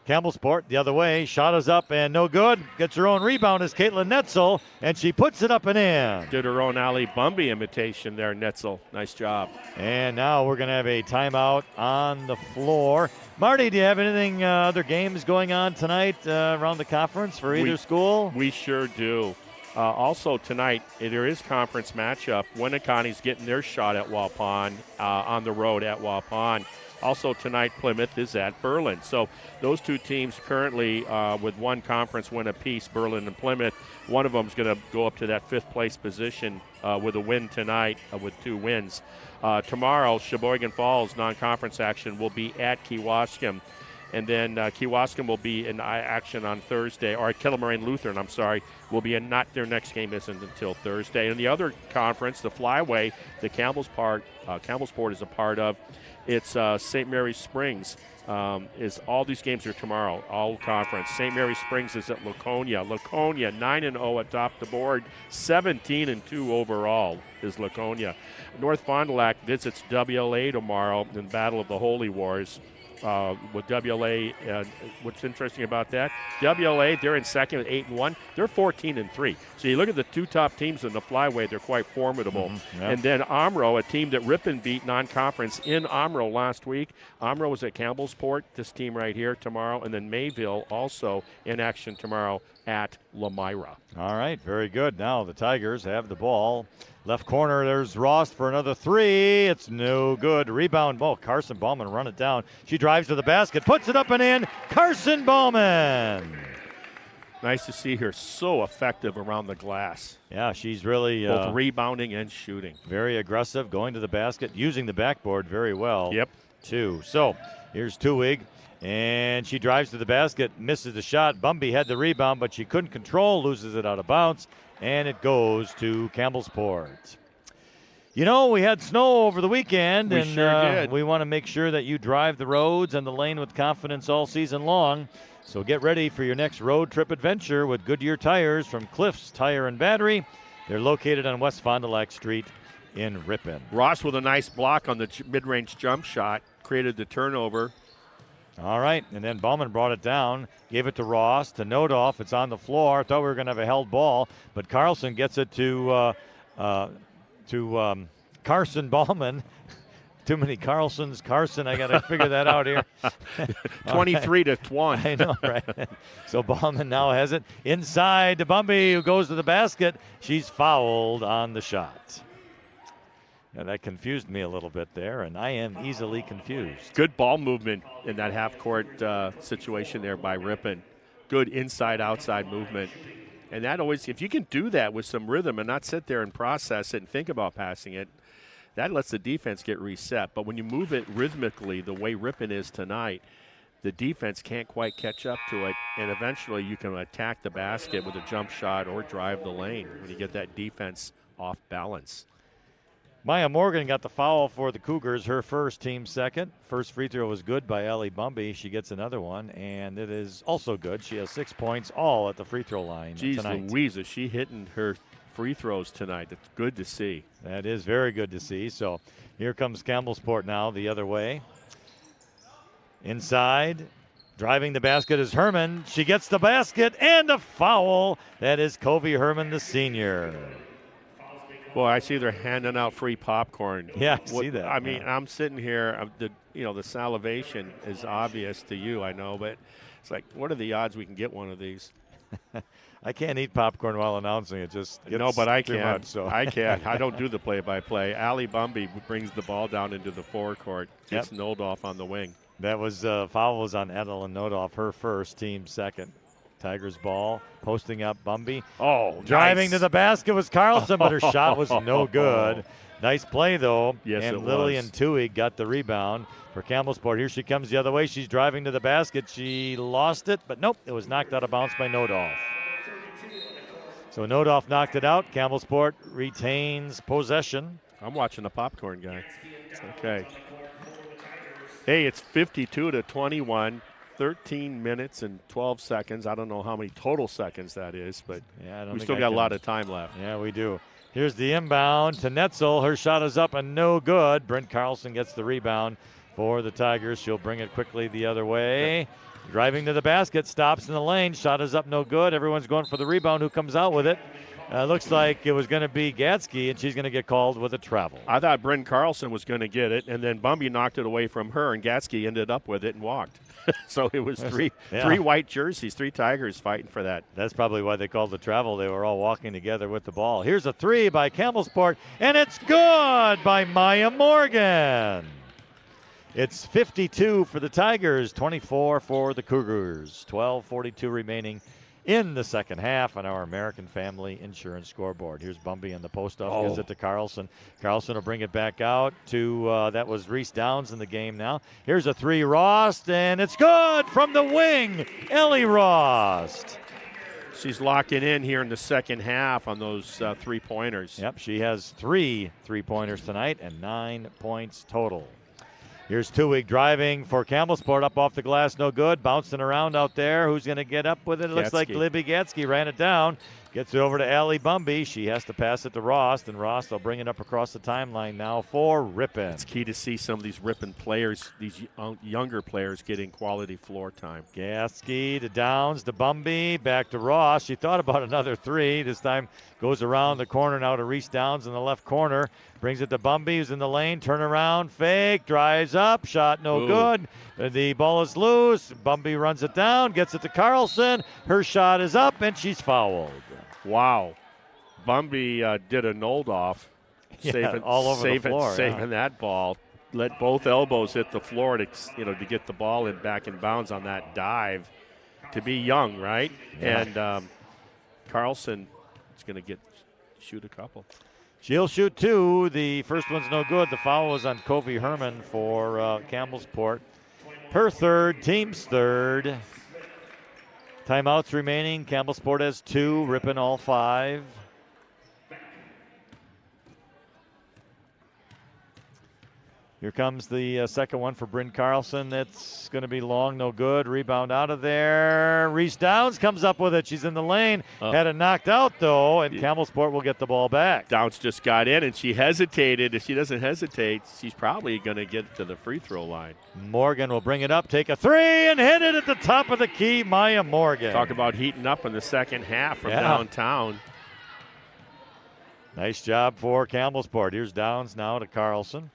Campbellsport the other way. Shot is up and no good. Gets her own rebound is Caitlin Netzel, and she puts it up and in. Did her own Ali Bumby imitation there, Netzel. Nice job. And now we're going to have a timeout on the floor. Marty, do you have anything, other games going on tonight around the conference for either school? We sure do. Also tonight, there is conference matchup. Winneconnee's getting their shot at Waupun on the road at Waupun. Also tonight, Plymouth is at Berlin. So those two teams currently with one conference win apiece, Berlin and Plymouth. One of them is going to go up to that fifth place position with a win tonight with 2 wins. Tomorrow, Sheboygan Falls non-conference action will be at Kewaskum. And then Kewaskum will be in action on Thursday, or Kettle-Moraine Lutheran, will be in, not their next game isn't until Thursday. And the other conference, the Flyway, the Campbellsport is a part of, it's St. Mary's Springs. All these games are tomorrow, all conference. St. Mary's Springs is at Laconia. Laconia 9-0 atop the board, 17-2 overall is Laconia. North Fond du Lac visits WLA tomorrow in Battle of the Holy Wars. With WLA, what's interesting about that, WLA, they're in second at 8-1. They're 14-3. So you look at the 2 top teams in the Flyway, they're quite formidable. Mm-hmm. Yep. And then Omro, a team that Ripon beat non-conference in Omro last week. Omro is at Campbellsport, this team right here tomorrow. And then Mayville also in action tomorrow at Lamira. All right, very good. Now the Tigers have the ball. Left corner, there's Ross for another 3. It's no good. Rebound. Oh, Carson Bauman run it down. She drives to the basket, puts it up and in. Carson Bauman. Nice to see her so effective around the glass. Yeah, she's really both rebounding and shooting. Very aggressive, going to the basket, using the backboard very well. Yep. Too. So here's Tuig, and she drives to the basket, misses the shot. Bumby had the rebound, but she couldn't control, loses it out of bounds. And it goes to Campbellsport. You know, we had snow over the weekend, we and sure did. We want to make sure that you drive the roads and the lane with confidence all season long. So get ready for your next road trip adventure with Goodyear tires from Cliffs Tire and Battery. They're located on West Fond du Lac Street in Ripon. Ross with a nice block on the mid-range jump shot, created the turnover. All right, and then Bauman brought it down, gave it to Ross, to Nodoff. It's on the floor. Thought we were going to have a held ball, but Carlson gets it to Carson Bauman. Too many Carlsons. Carson, I got to figure that out here. 23-1. I know, right? So Bauman now has it inside to Bumby, who goes to the basket. She's fouled on the shot. Now, that confused me a little bit there, and I am easily confused. Good ball movement in that half-court situation there by Ripon. Good inside-outside movement. And that always, if you can do that with some rhythm and not sit there and process it and think about passing it, that lets the defense get reset. But when you move it rhythmically the way Ripon is tonight, the defense can't quite catch up to it, and eventually you can attack the basket with a jump shot or drive the lane when you get that defense off balance. Maya Morgan got the foul for the Cougars, her first, team second. First free throw was good by Ellie Bumby. She gets another one, and it is also good. She has 6 points, all at the free throw line tonight. Jeez Louise, is she hitting her free throws tonight? It's good to see. That is very good to see. So here comes Campbellsport now the other way. Inside, driving the basket is Herman. She gets the basket and a foul. That is Covey Herman, the senior. Boy, I see they're handing out free popcorn. Yeah, I see that. I mean, I'm sitting here. The salivation is obvious to you, I know, but it's like, what are the odds we can get one of these? I can't eat popcorn while announcing it. Just no, but I can. Much, so. I can. I don't do the play-by-play. Ali Bumby brings the ball down into the forecourt. Gets Noldoff on the wing. That was foul was on Adeline Nodoff, her first, team second. Tigers ball, posting up Bumby. Oh, Driving nice. to the basket was Carlson, but her shot was no good. Nice play, though. Yes, and it Lillian was. Toohey got the rebound for Campbellsport. Here she comes the other way. She's driving to the basket. She lost it, but nope, it was knocked out of bounds by Nodolf. So Nodolf knocked it out. Campbellsport retains possession. I'm watching the popcorn guy. Okay. Hey, it's 52-21, 13 minutes and 12 seconds. I don't know how many total seconds that is, but we still got a lot of time left. Yeah, we do. Here's the inbound to Netzel. Her shot is up and no good. Brent Carlson gets the rebound for the Tigers. She'll bring it quickly the other way. Driving to the basket, stops in the lane. Shot is up, no good. Everyone's going for the rebound. Who comes out with it? Looks like it was going to be Gatsky, and she's going to get called with a travel. I thought Bryn Carlson was going to get it, and then Bumby knocked it away from her, and Gatsky ended up with it and walked. So it was three white jerseys, 3 Tigers fighting for that. That's probably why they called the travel. They were all walking together with the ball. Here's a 3 by Campbellsport, and it's good by Maya Morgan. It's 52 for the Tigers, 24 for the Cougars. 12:42 remaining in the second half on our American Family Insurance scoreboard. Here's Bumby on the post-off, gives it to Carlson. Carlson will bring it back out to, that was Reese Downs in the game now. Here's a 3, Rost, and it's good from the wing, Ellie Rost. She's locking in here in the second half on those 3-pointers. Yep, she has 3 3-pointers tonight and 9 points total. Here's Toohey driving for Campbellsport, up off the glass, no good. Bouncing around out there. Who's going to get up with it? It looks like Libby Gatsky ran it down. Gets it over to Allie Bumby. She has to pass it to Rost, and Rost will bring it up across the timeline now for Ripon. It's key to see some of these Ripon players, these younger players, getting quality floor time. Gatsky to Downs to Bumby, back to Rost. She thought about another 3. This time goes around the corner now to Reese Downs in the left corner. Brings it to Bumby, who's in the lane. Turn around, fake, drives up, shot no good. The ball is loose. Bumby runs it down, gets it to Carlson. Her shot is up, and she's fouled. Wow. Bumby did a Noldoff, all over the floor, saving that ball. Let both elbows hit the floor to get the ball back in bounds on that dive. To be young, right? Yeah. And Carlson is going to shoot a couple. She'll shoot 2. The first one's no good. The foul was on Covey Herman for Campbellsport. Her third, team's third. Timeouts remaining. Campbellsport has 2. Ripon all 5. Here comes the second one for Bryn Carlson. It's going to be long, no good. Rebound out of there. Reese Downs comes up with it. She's in the lane. Had it knocked out, though, and Campbellsport will get the ball back. Downs just got in, and she hesitated. If she doesn't hesitate, she's probably going to get to the free throw line. Morgan will bring it up, take a 3, and hit it at the top of the key. Maya Morgan. Talk about heating up in the second half from downtown. Nice job for Campbellsport. Here's Downs now to Carlson.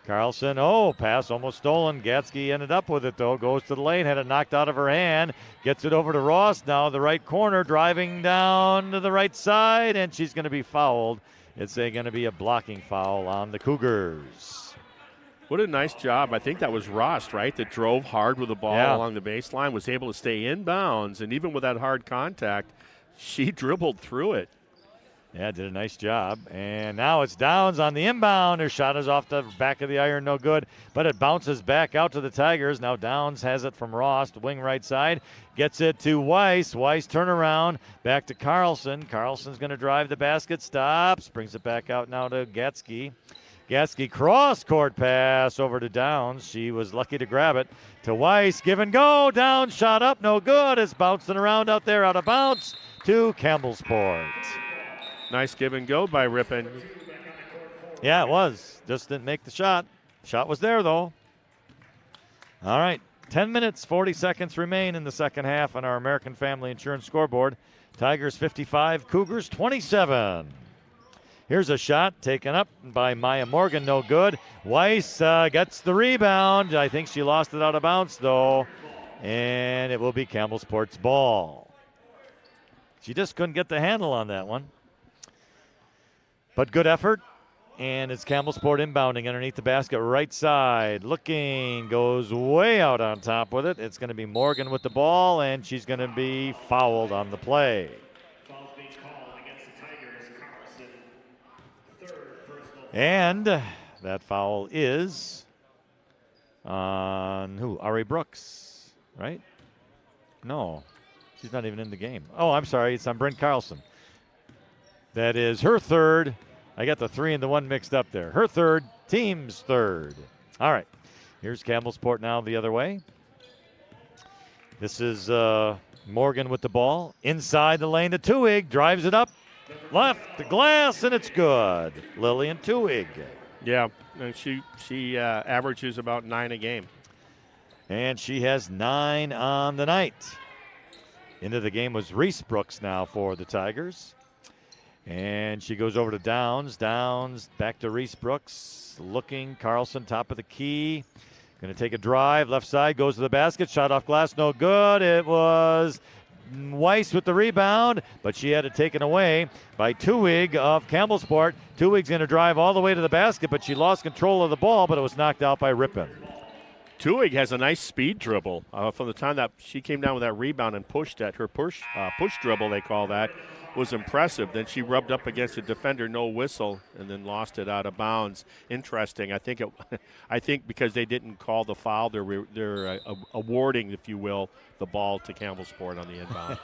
Carlson, pass almost stolen. Gatsky ended up with it, though. Goes to the lane, had it knocked out of her hand. Gets it over to Ross now, the right corner, driving down to the right side, and she's going to be fouled. It's going to be a blocking foul on the Cougars. What a nice job. I think that was Rost, right, that drove hard with the ball along the baseline, was able to stay in bounds, and even with that hard contact, she dribbled through it. Yeah, did a nice job. And now it's Downs on the inbound. Her shot is off the back of the iron, no good. But it bounces back out to the Tigers. Now Downs has it from Rost, wing right side. Gets it to Weiss. Weiss turnaround. Back to Carlson. Carlson's going to drive the basket. Stops. Brings it back out now to Gatsky. Gatsky cross-court pass over to Downs. She was lucky to grab it. To Weiss. Give and go. Downs shot up. No good. It's bouncing around out there out of bounds to Campbellsport. Nice give and go by Ripon. Yeah, it was. Just didn't make the shot. Shot was there, though. All right. 10 minutes, 40 seconds remain in the second half on our American Family Insurance scoreboard. Tigers 55, Cougars 27. Here's a shot taken up by Maya Morgan. No good. Weiss gets the rebound. I think she lost it out of bounds, though. And it will be Campbellsport's ball. She just couldn't get the handle on that one. But good effort. and it's Campbellsport inbounding underneath the basket, right side. Looking, goes way out on top with it. It's going to be Morgan with the ball, and she's going to be fouled on the play. And that foul is on who? Ari Brooks, right? No, she's not even in the game. Oh, I'm sorry. It's on Brent Carlson. That is her third. I got the 3 and the 1 mixed up there. Her third, team's third. All right. Here's Campbellsport now the other way. This is Morgan with the ball. Inside the lane to Tuig. Drives it up. Left the glass, and it's good. Lillian Tuig. Yeah, and she averages about 9 a game. And she has 9 on the night. Into the game was Reese Brooks now for the Tigers. And she goes over to Downs. Downs back to Reese Brooks. Looking, Carlson top of the key. Going to take a drive. Left side, goes to the basket. Shot off glass, no good. It was Weiss with the rebound, but she had it taken away by Tuig of Campbellsport. Tuig's going to drive all the way to the basket, but she lost control of the ball, but it was knocked out by Ripon. Tuig has a nice speed dribble. From the time that she came down with that rebound and pushed at her push dribble, they call that, was impressive. Then she rubbed up against a defender, no whistle, and then lost it out of bounds. Interesting. I think because they didn't call the foul, they're awarding, if you will, the ball to Campbellsport on the inbound.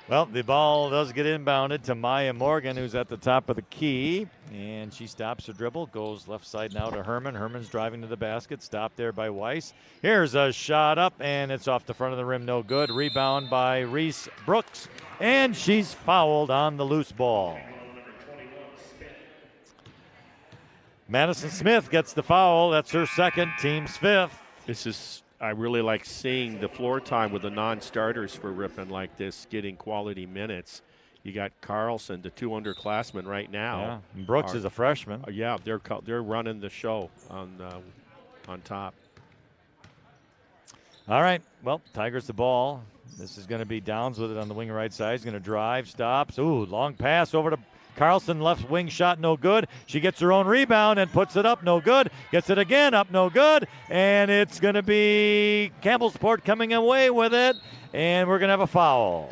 Well, the ball does get inbounded to Maya Morgan, who's at the top of the key, and she stops her dribble, goes left side now to Herman. Herman's driving to the basket, stopped there by Weiss. Here's a shot up, and it's off the front of the rim, no good. Rebound by Reese Brooks, and she's fouled on the loose ball. Madison Smith gets the foul. That's her second, team's fifth. I really like seeing the floor time with the non-starters for Ripon like this, getting quality minutes. You got Carlson, the 2 underclassmen right now. Yeah, and Brooks is a freshman. Yeah, they're running the show on top. All right, well, Tigers the ball. This is going to be Downs with it on the wing right side. He's going to drive, stops. Ooh, long pass over to Carlson, left wing shot, no good. She gets her own rebound and puts it up, no good. Gets it again, up, no good. And it's going to be Campbellsport coming away with it, and we're going to have a foul.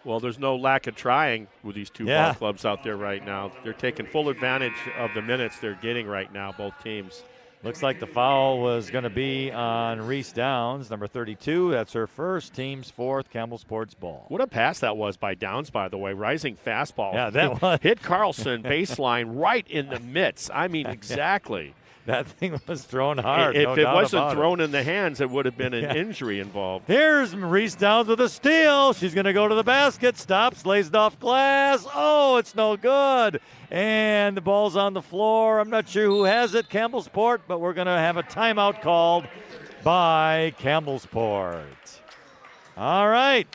Well, there's no lack of trying with these two ball clubs out there right now. They're taking full advantage of the minutes they're getting right now, both teams. Looks like the foul was going to be on Reese Downs, number 32. That's her first, team's fourth, Campbellsport's ball. What a pass that was by Downs, by the way. Rising fastball. Yeah, that was. Hit Carlson baseline right in the mitts. I mean, exactly. That thing was thrown hard. If it wasn't thrown in the hands, it would have been an injury involved. Here's Reese Downs with a steal. She's going to go to the basket, stops, lays it off glass. Oh, it's no good. And the ball's on the floor. I'm not sure who has it, Campbellsport, but we're going to have a timeout called by Campbellsport. All right.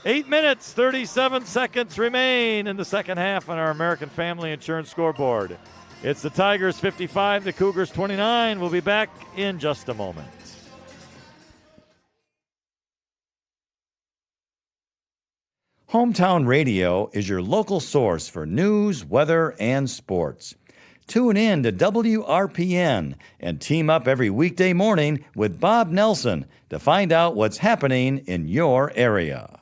8 minutes, 37 seconds remain in the second half on our American Family Insurance scoreboard. It's the Tigers 55, the Cougars 29. We'll be back in just a moment. Hometown Radio is your local source for news, weather, and sports. Tune in to WRPN and team up every weekday morning with Bob Nelson to find out what's happening in your area.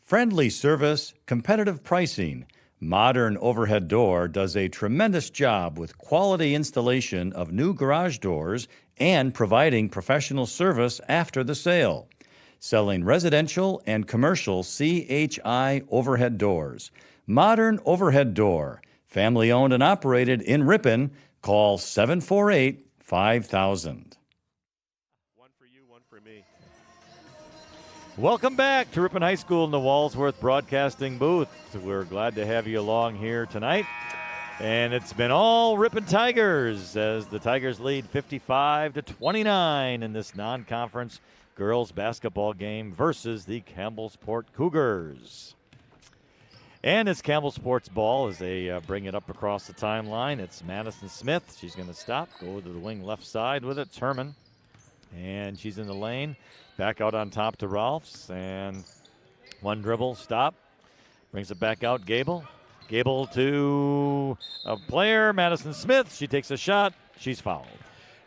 Friendly service, competitive pricing. Modern Overhead Door does a tremendous job with quality installation of new garage doors and providing professional service after the sale. Selling residential and commercial CHI overhead doors. Modern Overhead Door, family owned and operated in Ripon. Call 748-5000. One for you, one for me. Welcome back to Ripon High School in the Walsworth Broadcasting booth. We're glad to have you along here tonight. And it's been all Ripon Tigers as the Tigers lead 55-29 in this non-conference girls basketball game versus the Campbellsport Cougars. And it's Campbellsport's ball as they bring it up across the timeline. It's Madison Smith. She's going to stop, go to the wing left side with it. It's Herman. And she's in the lane. Back out on top to Rolfs. And one dribble, stop. Brings it back out, Gable. Gable to a player, Madison Smith. She takes a shot. She's fouled.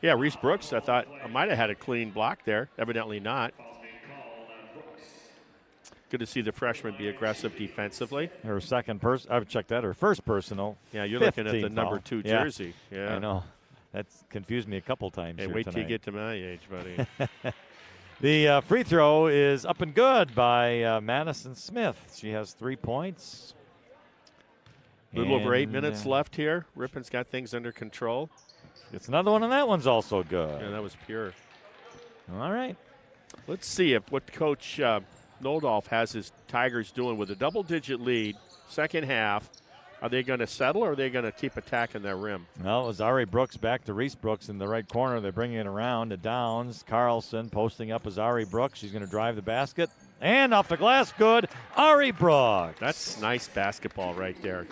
Yeah, Reese Brooks, I thought, might have had a clean block there. Evidently not. Good to see the freshman be aggressive defensively. Her I've checked that. Her first personal. Yeah, you're looking at the number foul. 2 jersey. Yeah. I know. That's confused me a couple times. Hey, here wait tonight. till you get to my age, buddy. The free throw is up and good by Madison Smith. She has 3 points. A little over 8 minutes left here. Ripon's got things under control. It's another one, and that one's also good. Yeah, that was pure. All right. Let's see if what Coach Noldolf has his Tigers doing with a double-digit lead, second half. Are they going to settle, or are they going to keep attacking that rim? Well, it was Ari Brooks back to Reese Brooks in the right corner. They're bringing it around to Downs. Carlson posting up as Ari Brooks. She's going to drive the basket. And off the glass, good. Ari Brooks. That's nice basketball right there.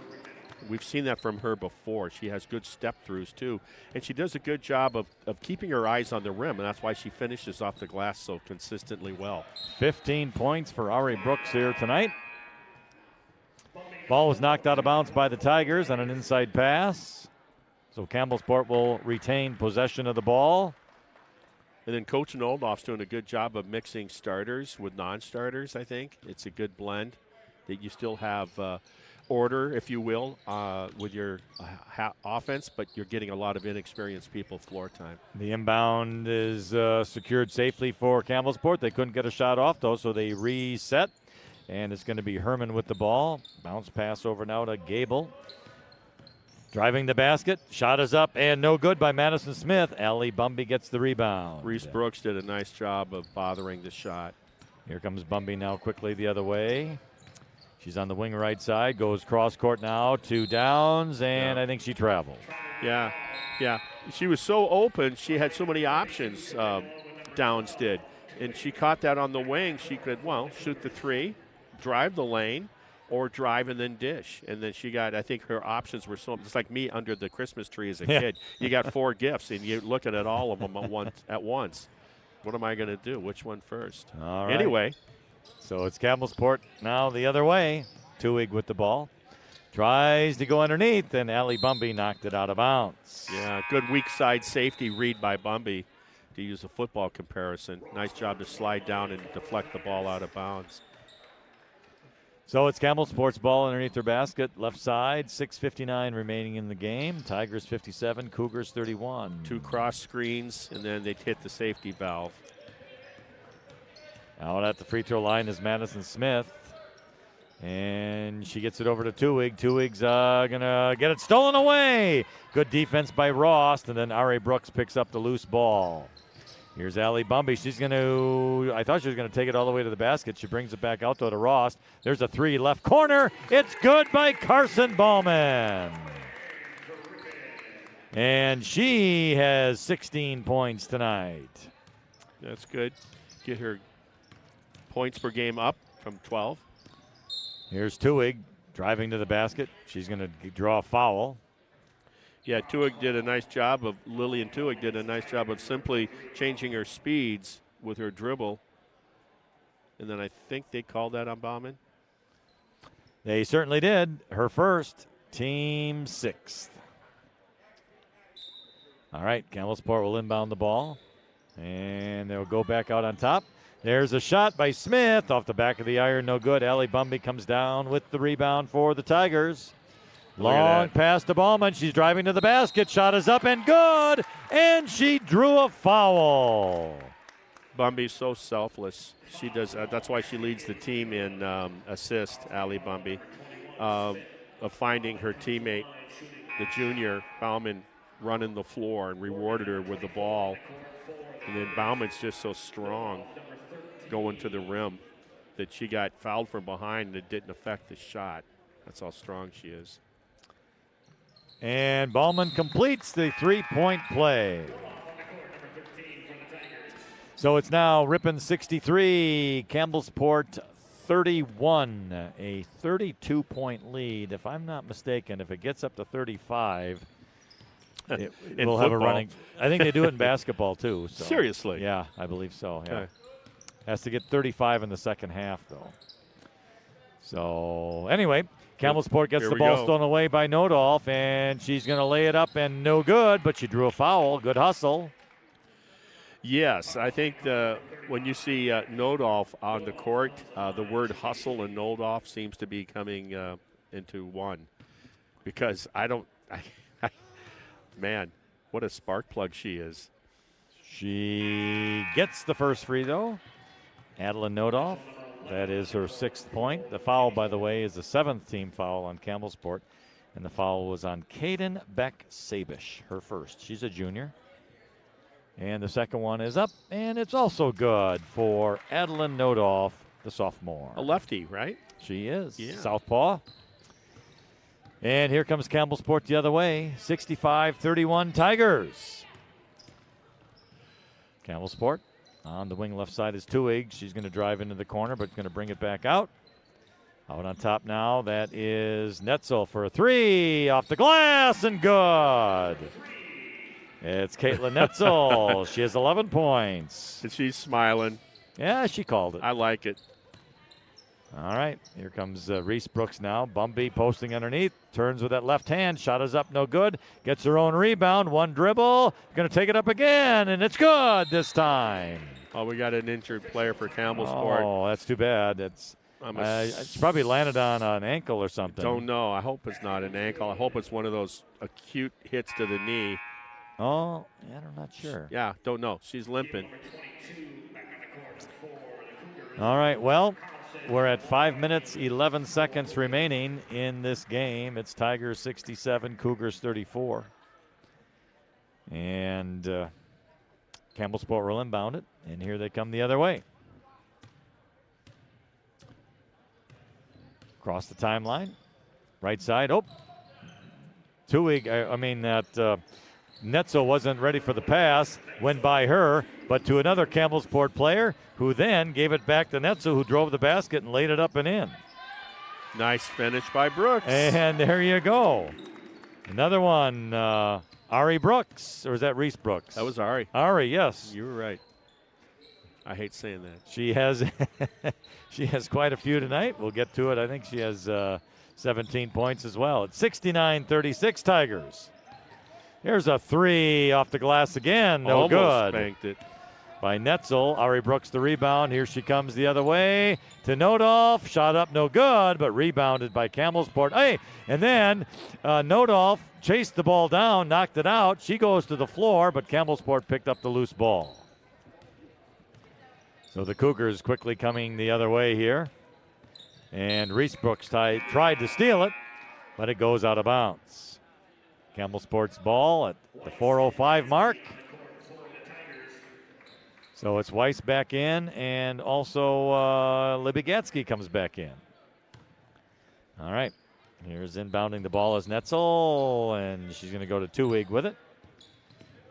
We've seen that from her before. She has good step-throughs, too. And she does a good job of keeping her eyes on the rim, and that's why she finishes off the glass so consistently well. 15 points for Ari Brooks here tonight. Ball was knocked out of bounds by the Tigers on an inside pass. So Campbellsport will retain possession of the ball. And then Coach Noldolf's doing a good job of mixing starters with non-starters, I think. It's a good blend that you still have order, if you will, with your offense, but you're getting a lot of inexperienced people floor time. The inbound is secured safely for Campbellsport. They couldn't get a shot off, though, so they reset. And it's going to be Herman with the ball. Bounce pass over now to Gable. Driving the basket. Shot is up and no good by Madison Smith. Allie Bumby gets the rebound. Reese Brooks did a nice job of bothering the shot. Here comes Bumby now quickly the other way. She's on the wing right side. Goes cross court now to Downs, and I think she traveled. Yeah. She was so open. She had so many options, Downs did. And she caught that on the wing. She could, shoot the three, drive the lane, or drive and then dish. And then she got, I think her options were so, it's like me under the Christmas tree as a kid. You got 4 gifts, and you're looking at all of them at once. What am I going to do? Which one first? All right. Anyway. So it's Campbellsport now the other way. Tuig with the ball. Tries to go underneath, and Allie Bumby knocked it out of bounds. Yeah, good weak side safety read by Bumby, to use a football comparison. Nice job to slide down and deflect the ball out of bounds. So it's Campbellsport's ball underneath their basket, left side, 6:59 remaining in the game. Tigers 57, Cougars 31. 2 cross screens, and then they hit the safety valve. Out at the free throw line is Madison Smith. And she gets it over to Tuig. Tuig's going to get it stolen away. Good defense by Rost, and then Ari Brooks picks up the loose ball. Here's Allie Bumby. She's going to, I thought she was going to take it all the way to the basket. She brings it back out to Rost. There's a 3 left corner. It's good by Carson Ballman. And she has 16 points tonight. That's good. Get her points per game up from 12. Here's Tuig driving to the basket. She's going to draw a foul. Yeah, Lillian Tuig did a nice job of simply changing her speeds with her dribble. And then I think they called that on Bauman. They certainly did. Her first, team 6th. All right, Campbellsport will inbound the ball. And they'll go back out on top. There's a shot by Smith off the back of the iron, no good. Allie Bumby comes down with the rebound for the Tigers. Long pass to Ballman. She's driving to the basket. Shot is up and good. And she drew a foul. Bumby's so selfless. She does. That's why she leads the team in assist, Allie Bumby, of finding her teammate, the junior Bauman, running the floor and rewarded her with the ball. And then Bauman's just so strong going to the rim that she got fouled from behind and it didn't affect the shot. That's how strong she is. And Ballman completes the 3-point play. So it's now Ripon 63, Campbellsport 31, a 32-point lead. If I'm not mistaken, if it gets up to 35, it will have a running. I think they do it in basketball too. So. Seriously? Yeah, I believe so. Yeah. Okay. Has to get 35 in the second half, though. So anyway, Campbellsport gets Here the we ball go. stolen away by Nodolf, and she's going to lay it up and no good, but she drew a foul. Good hustle. Yes, I think when you see Nodolf on the court, the word hustle and Nodolf seems to be coming into one. Because man, what a spark plug she is. She gets the first free throw. Adeline Nodolf. That is her 6th point. The foul, by the way, is the 7th team foul on Campbellsport. And the foul was on Caden Beck-Sabish, her first. She's a junior. And the second one is up, and it's also good for Adeline Nodolf, the sophomore. A lefty, right? She is. Yeah. Southpaw. And here comes Campbellsport the other way. 65-31 Tigers. Campbellsport on the wing left side is Tuig. She's going to drive into the corner, but going to bring it back out. Out on top now, that is Netzel for a 3 off the glass and good. It's Caitlin Netzel. She has 11 points. And she's smiling. Yeah, she called it. I like it. All right, here comes Reese Brooks now. Bumby posting underneath. Turns with that left hand. Shot is up, no good. Gets her own rebound. One dribble. Going to take it up again, and it's good this time. Oh, we got an injured player for Campbellsport. Oh, that's too bad. It's probably landed on an ankle or something. Don't know. I hope it's not an ankle. I hope it's one of those acute hits to the knee. Oh, yeah, I'm not sure. Yeah, don't know. She's limping. All right, well, we're at 5 minutes, 11 seconds remaining in this game. It's Tigers 67, Cougars 34. And Campbellsport will inbound it, and here they come the other way. Across the timeline, right side. Oh, Tuig, Netzel wasn't ready for the pass, went by her, but to another Campbellsport player who then gave it back to Netzel, who drove the basket and laid it up and in. Nice finish by Brooks. And there you go. Another one, Ari Brooks, or is that Reese Brooks? That was Ari. Ari, yes. You were right. I hate saying that. She has she has quite a few tonight. We'll get to it. I think she has 17 points as well. It's 69-36 Tigers. Here's a 3 off the glass again. No Almost good. spanked it. By Netzel. Ari Brooks the rebound. Here she comes the other way to Nodolf. Shot up, no good, but rebounded by Campbellsport. Hey, and then Nodolf chased the ball down, knocked it out. She goes to the floor, but Campbellsport picked up the loose ball. So the Cougars quickly coming the other way here. And Reese Brooks tried to steal it, but it goes out of bounds. Campbellsport's ball at the 4:05 mark. So it's Weiss back in, and also Libby Gatsky comes back in. All right, here's inbounding the ball is Netzel, and she's going to go to Tuig with it.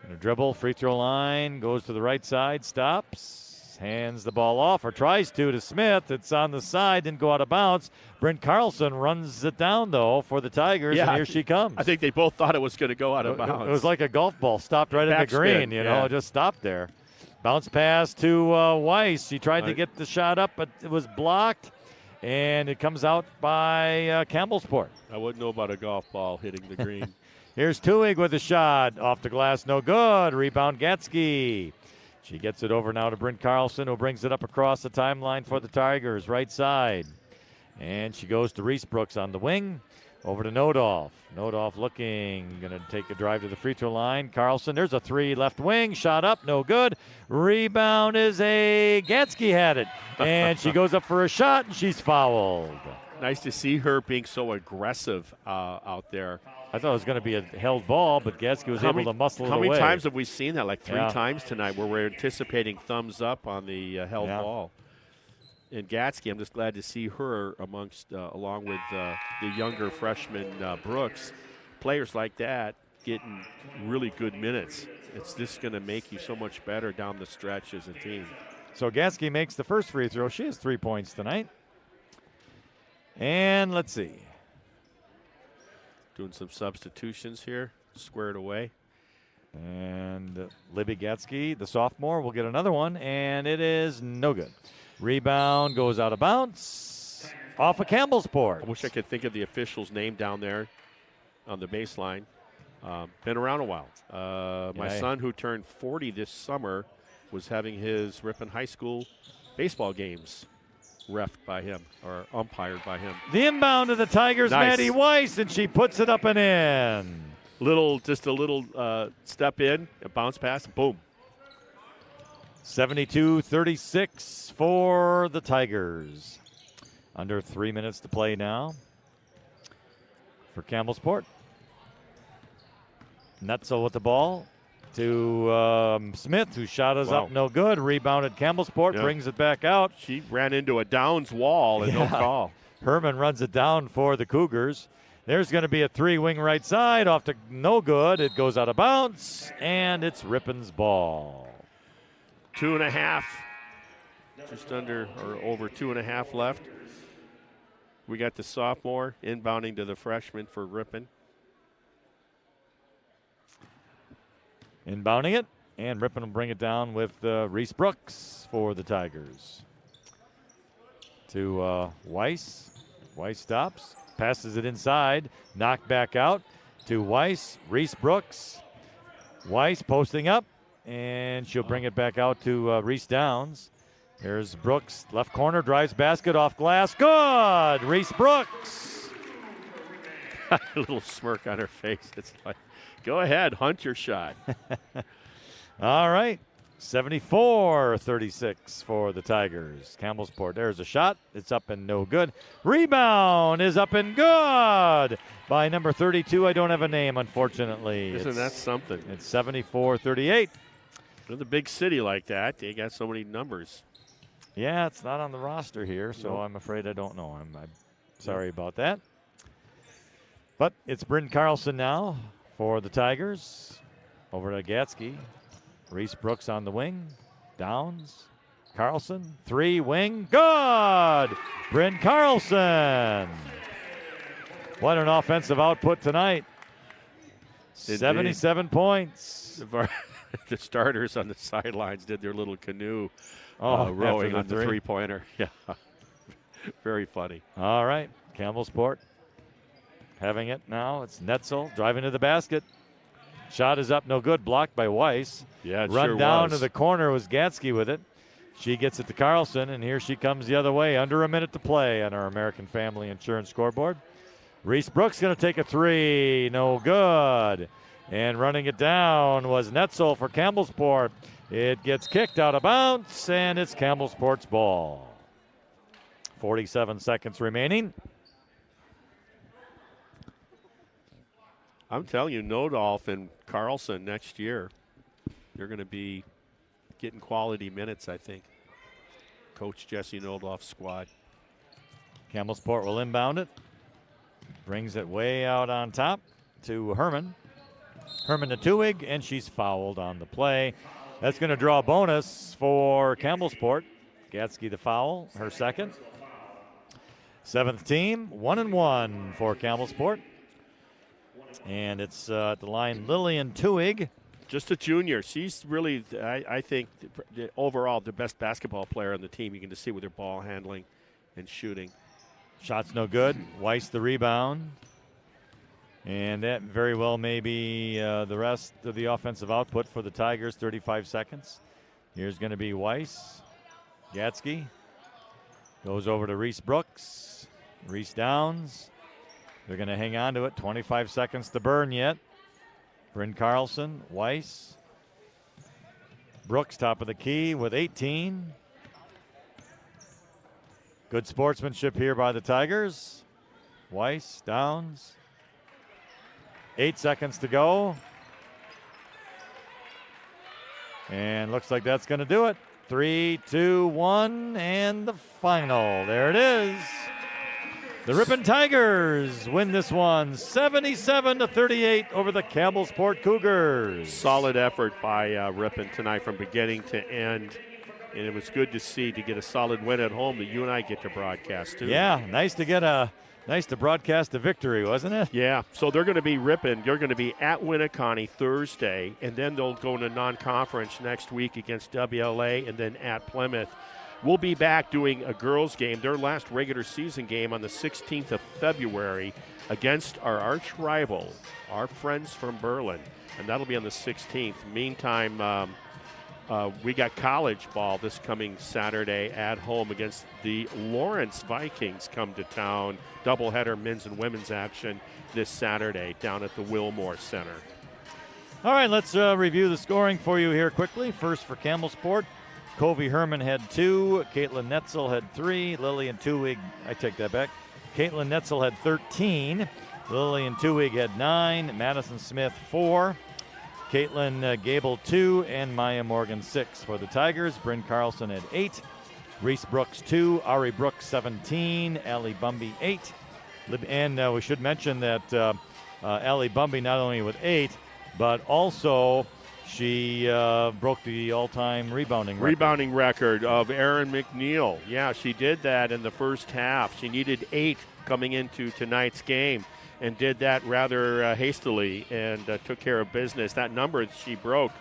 Going to dribble, free throw line, goes to the right side, stops. Hands the ball off, or tries to Smith. It's on the side, didn't go out of bounds. Brent Carlson runs it down, though, for the Tigers, and here she comes. I think they both thought it was going to go out of bounds. It was like a golf ball, stopped right in the green, it just stopped there. Bounce pass to Weiss. She tried to get the shot up, but it was blocked, and it comes out by Campbellsport. I wouldn't know about a golf ball hitting the green. Here's Tuig with a shot. Off the glass, no good. Rebound, Gatsky. She gets it over now to Brent Carlson, who brings it up across the timeline for the Tigers, right side. And she goes to Reese Brooks on the wing. Over to Nodolf. Nodolf looking, going to take a drive to the free throw line. Carlson, there's a 3 left wing. Shot up, no good. Rebound is Gatsky had it. And she goes up for a shot, and she's fouled. Nice to see her being so aggressive out there. I thought it was going to be a held ball, but Gatsky was able to muscle it away. How many times have we seen that? Like 3 times tonight where we're anticipating thumbs up on the held ball. And Gatsky, I'm just glad to see her along with the younger freshman Brooks. Players like that getting really good minutes. It's just going to make you so much better down the stretch as a team. So Gatsky makes the first free throw. She has 3 points tonight. And let's see. Doing some substitutions here, squared away. And Libby Gatsky, the sophomore, will get another one, and it is no good. Rebound goes out of bounds. off of Campbellsport. I wish I could think of the official's name down there on the baseline. Been around a while. My son, who turned 40 this summer, was having his Ripon High School baseball games reffed by him or umpired by him. The inbound of the Tigers, Nice. Maddie Weiss, and she puts it up and in. Just a little step in, a bounce pass, boom. 72-36 for the Tigers. Under 3 minutes to play now for Campbellsport. Netzel with the ball to Smith, who shot us up no good. Rebounded Campbellsport, brings it back out. She ran into a Downs wall and no call. Herman runs it down for the Cougars. There's going to be a three-wing right side off to no good. It goes out of bounds, and it's Ripon's ball. 2.5, just under or over 2.5 left. We got the sophomore inbounding to the freshman for Ripon. Inbounding it, and Ripon will bring it down with Reese Brooks for the Tigers. To Weiss. Weiss stops, passes it inside, knocked back out to Weiss. Reese Brooks. Weiss posting up, and she'll bring it back out to Reese Downs. There's Brooks, left corner, drives basket off glass. Good! Reese Brooks. A little smirk on her face. It's like, go ahead, hunt your shot. All right. 74-36 for the Tigers. Campbellsport, there's a shot. It's up and no good. Rebound is up and good by number 32. I don't have a name, unfortunately. Isn't that something? It's 74-38. With a big city like that, they got so many numbers. Yeah, it's not on the roster here, so I'm afraid I don't know. I'm sorry about that. But it's Bryn Carlson now for the Tigers. Over to Gatsky. Reese Brooks on the wing. Downs. Carlson. Three wing. Good! Bryn Carlson. What an offensive output tonight. Indeed. 77 points. The starters on the sidelines did their little canoe after rowing the on the three-pointer. Yeah, very funny. All right, Campbellsport having it now. It's Netzel driving to the basket. Shot is up, no good. Blocked by Weiss. Yeah, it Run sure down was. to the corner was Gatsky with it. She gets it to Carlson, and here she comes the other way. Under a minute to play on our American Family Insurance scoreboard. Reese Brooks going to take a three. No good. And running it down was Netzel for Campbellsport. It gets kicked out of bounds, and it's Campbellsport's ball. 47 seconds remaining. I'm telling you, Nodolf and Carlson next year, they're going to be getting quality minutes, I think. Coach Jesse Nodolf's squad. Campbellsport will inbound it. Brings it way out on top to Herman. Herman to Tuig, and she's fouled on the play. That's going to draw a bonus for Campbellsport. Gatsky the foul, her second. Seventh team, 1-1 for Campbellsport. And it's at the line Lillian Tuig. Just a junior. She's really, I think, overall the best basketball player on the team. You can just see with her ball handling and shooting. Shot's no good. Weiss the rebound. And that very well may be the rest of the offensive output for the Tigers, 35 seconds. Here's going to be Weiss. Gatsky goes over to Reese Brooks. Reese Downs. They're going to hang on to it. 25 seconds to burn yet. Bryn Carlson, Weiss. Brooks, top of the key with 18. Good sportsmanship here by the Tigers. Weiss, Downs. 8 seconds to go. And looks like that's going to do it. 3, 2, 1, and the final. There it is. The Ripon Tigers win this one 77-38 over the Campbellsport Cougars. Solid effort by Ripon tonight from beginning to end. And it was good to see to get a solid win at home that you and I get to broadcast too. Yeah, nice to broadcast a victory, wasn't it? Yeah, so they're going to be Ripon. They're going to be at Winneconne Thursday, and then they'll go into non-conference next week against WLA and then at Plymouth. We'll be back doing a girls' game, their last regular season game on the 16th of February against our arch rival, our friends from Berlin, and that'll be on the 16th. Meantime, we got college ball this coming Saturday at home against the Lawrence Vikings come to town. Doubleheader men's and women's action this Saturday down at the Wilmore Center. All right, let's review the scoring for you here quickly. First for Campbellsport, Covey Herman had 2, Caitlin Netzel had 3, Lillian Tuig, I take that back. Caitlin Netzel had 13, Lillian Tuig had 9, Madison Smith 4, Caitlin Gable 2, and Maya Morgan 6. For the Tigers, Bryn Carlson had 8, Reese Brooks 2, Ari Brooks 17, Allie Bumby 8. And we should mention that Allie Bumby not only with 8, but also she broke the all-time rebounding record of Erin McNeil. Yeah, she did that in the first half. She needed 8 coming into tonight's game and did that rather hastily and took care of business. That number she broke,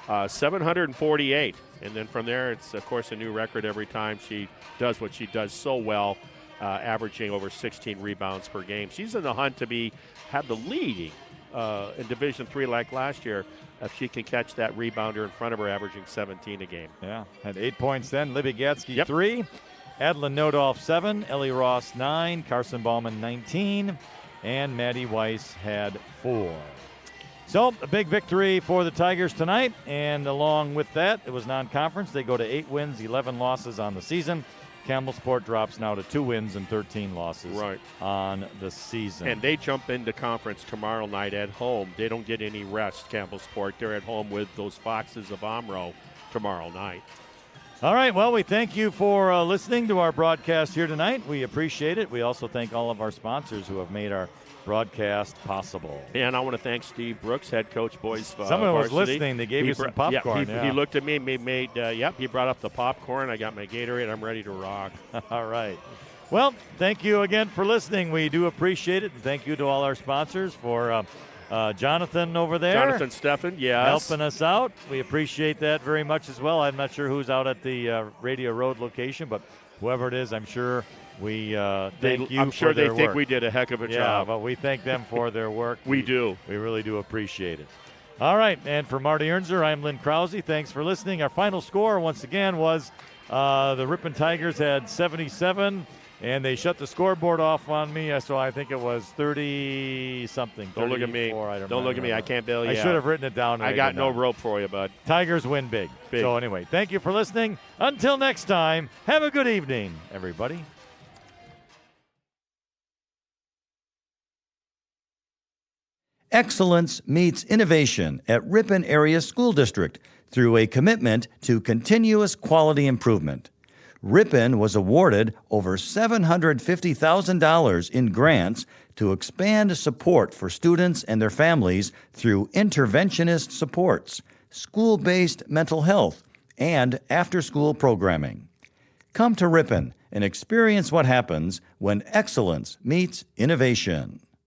748. And then from there, it's, of course, a new record every time she does what she does so well, averaging over 16 rebounds per game. She's in the hunt to have the leading in Division III like last year, if she can catch that rebounder in front of her, averaging 17 a game. Yeah, had 8 points then. Libby Gatsky 3, Adeline Nodolf 7, Ellie Ross 9, Carson Ballman 19, and Maddie Weiss had 4. So a big victory for the Tigers tonight, and along with that, it was non-conference. They go to 8 wins, 11 losses on the season. Campbellsport drops now to 2 wins and 13 losses on the season. And they jump into conference tomorrow night at home. They don't get any rest, Campbellsport. They're at home with those Foxes of Omro tomorrow night. All right, well, we thank you for listening to our broadcast here tonight. We appreciate it. We also thank all of our sponsors who have made our broadcast possible. And I want to thank Steve Brooks, head coach, boys Someone was listening. They gave you some popcorn. He looked at me, he brought up the popcorn. I got my Gatorade. I'm ready to rock. All right. Well, thank you again for listening. We do appreciate it. And thank you to all our sponsors for Jonathan over there. Jonathan Steffen, yes. Helping us out. We appreciate that very much as well. I'm not sure who's out at the Radio Road location, but whoever it is, I'm sure we thank you. I'm sure they think we did a heck of a job. Yeah, but we thank them for their work. We do. We really do appreciate it. All right, and for Marty Ernzer, I'm Lynn Krause. Thanks for listening. Our final score, once again, was the Ripon Tigers had 77, and they shut the scoreboard off on me, so I think it was 30-something. Don't look at me. Don't look at me. I can't bail you I should have written it down. I got no rope for you, bud. Tigers win big. So anyway, thank you for listening. Until next time, have a good evening, everybody. Excellence meets innovation at Ripon Area School District through a commitment to continuous quality improvement. Ripon was awarded over $750,000 in grants to expand support for students and their families through interventionist supports, school-based mental health, and after-school programming. Come to Ripon and experience what happens when excellence meets innovation.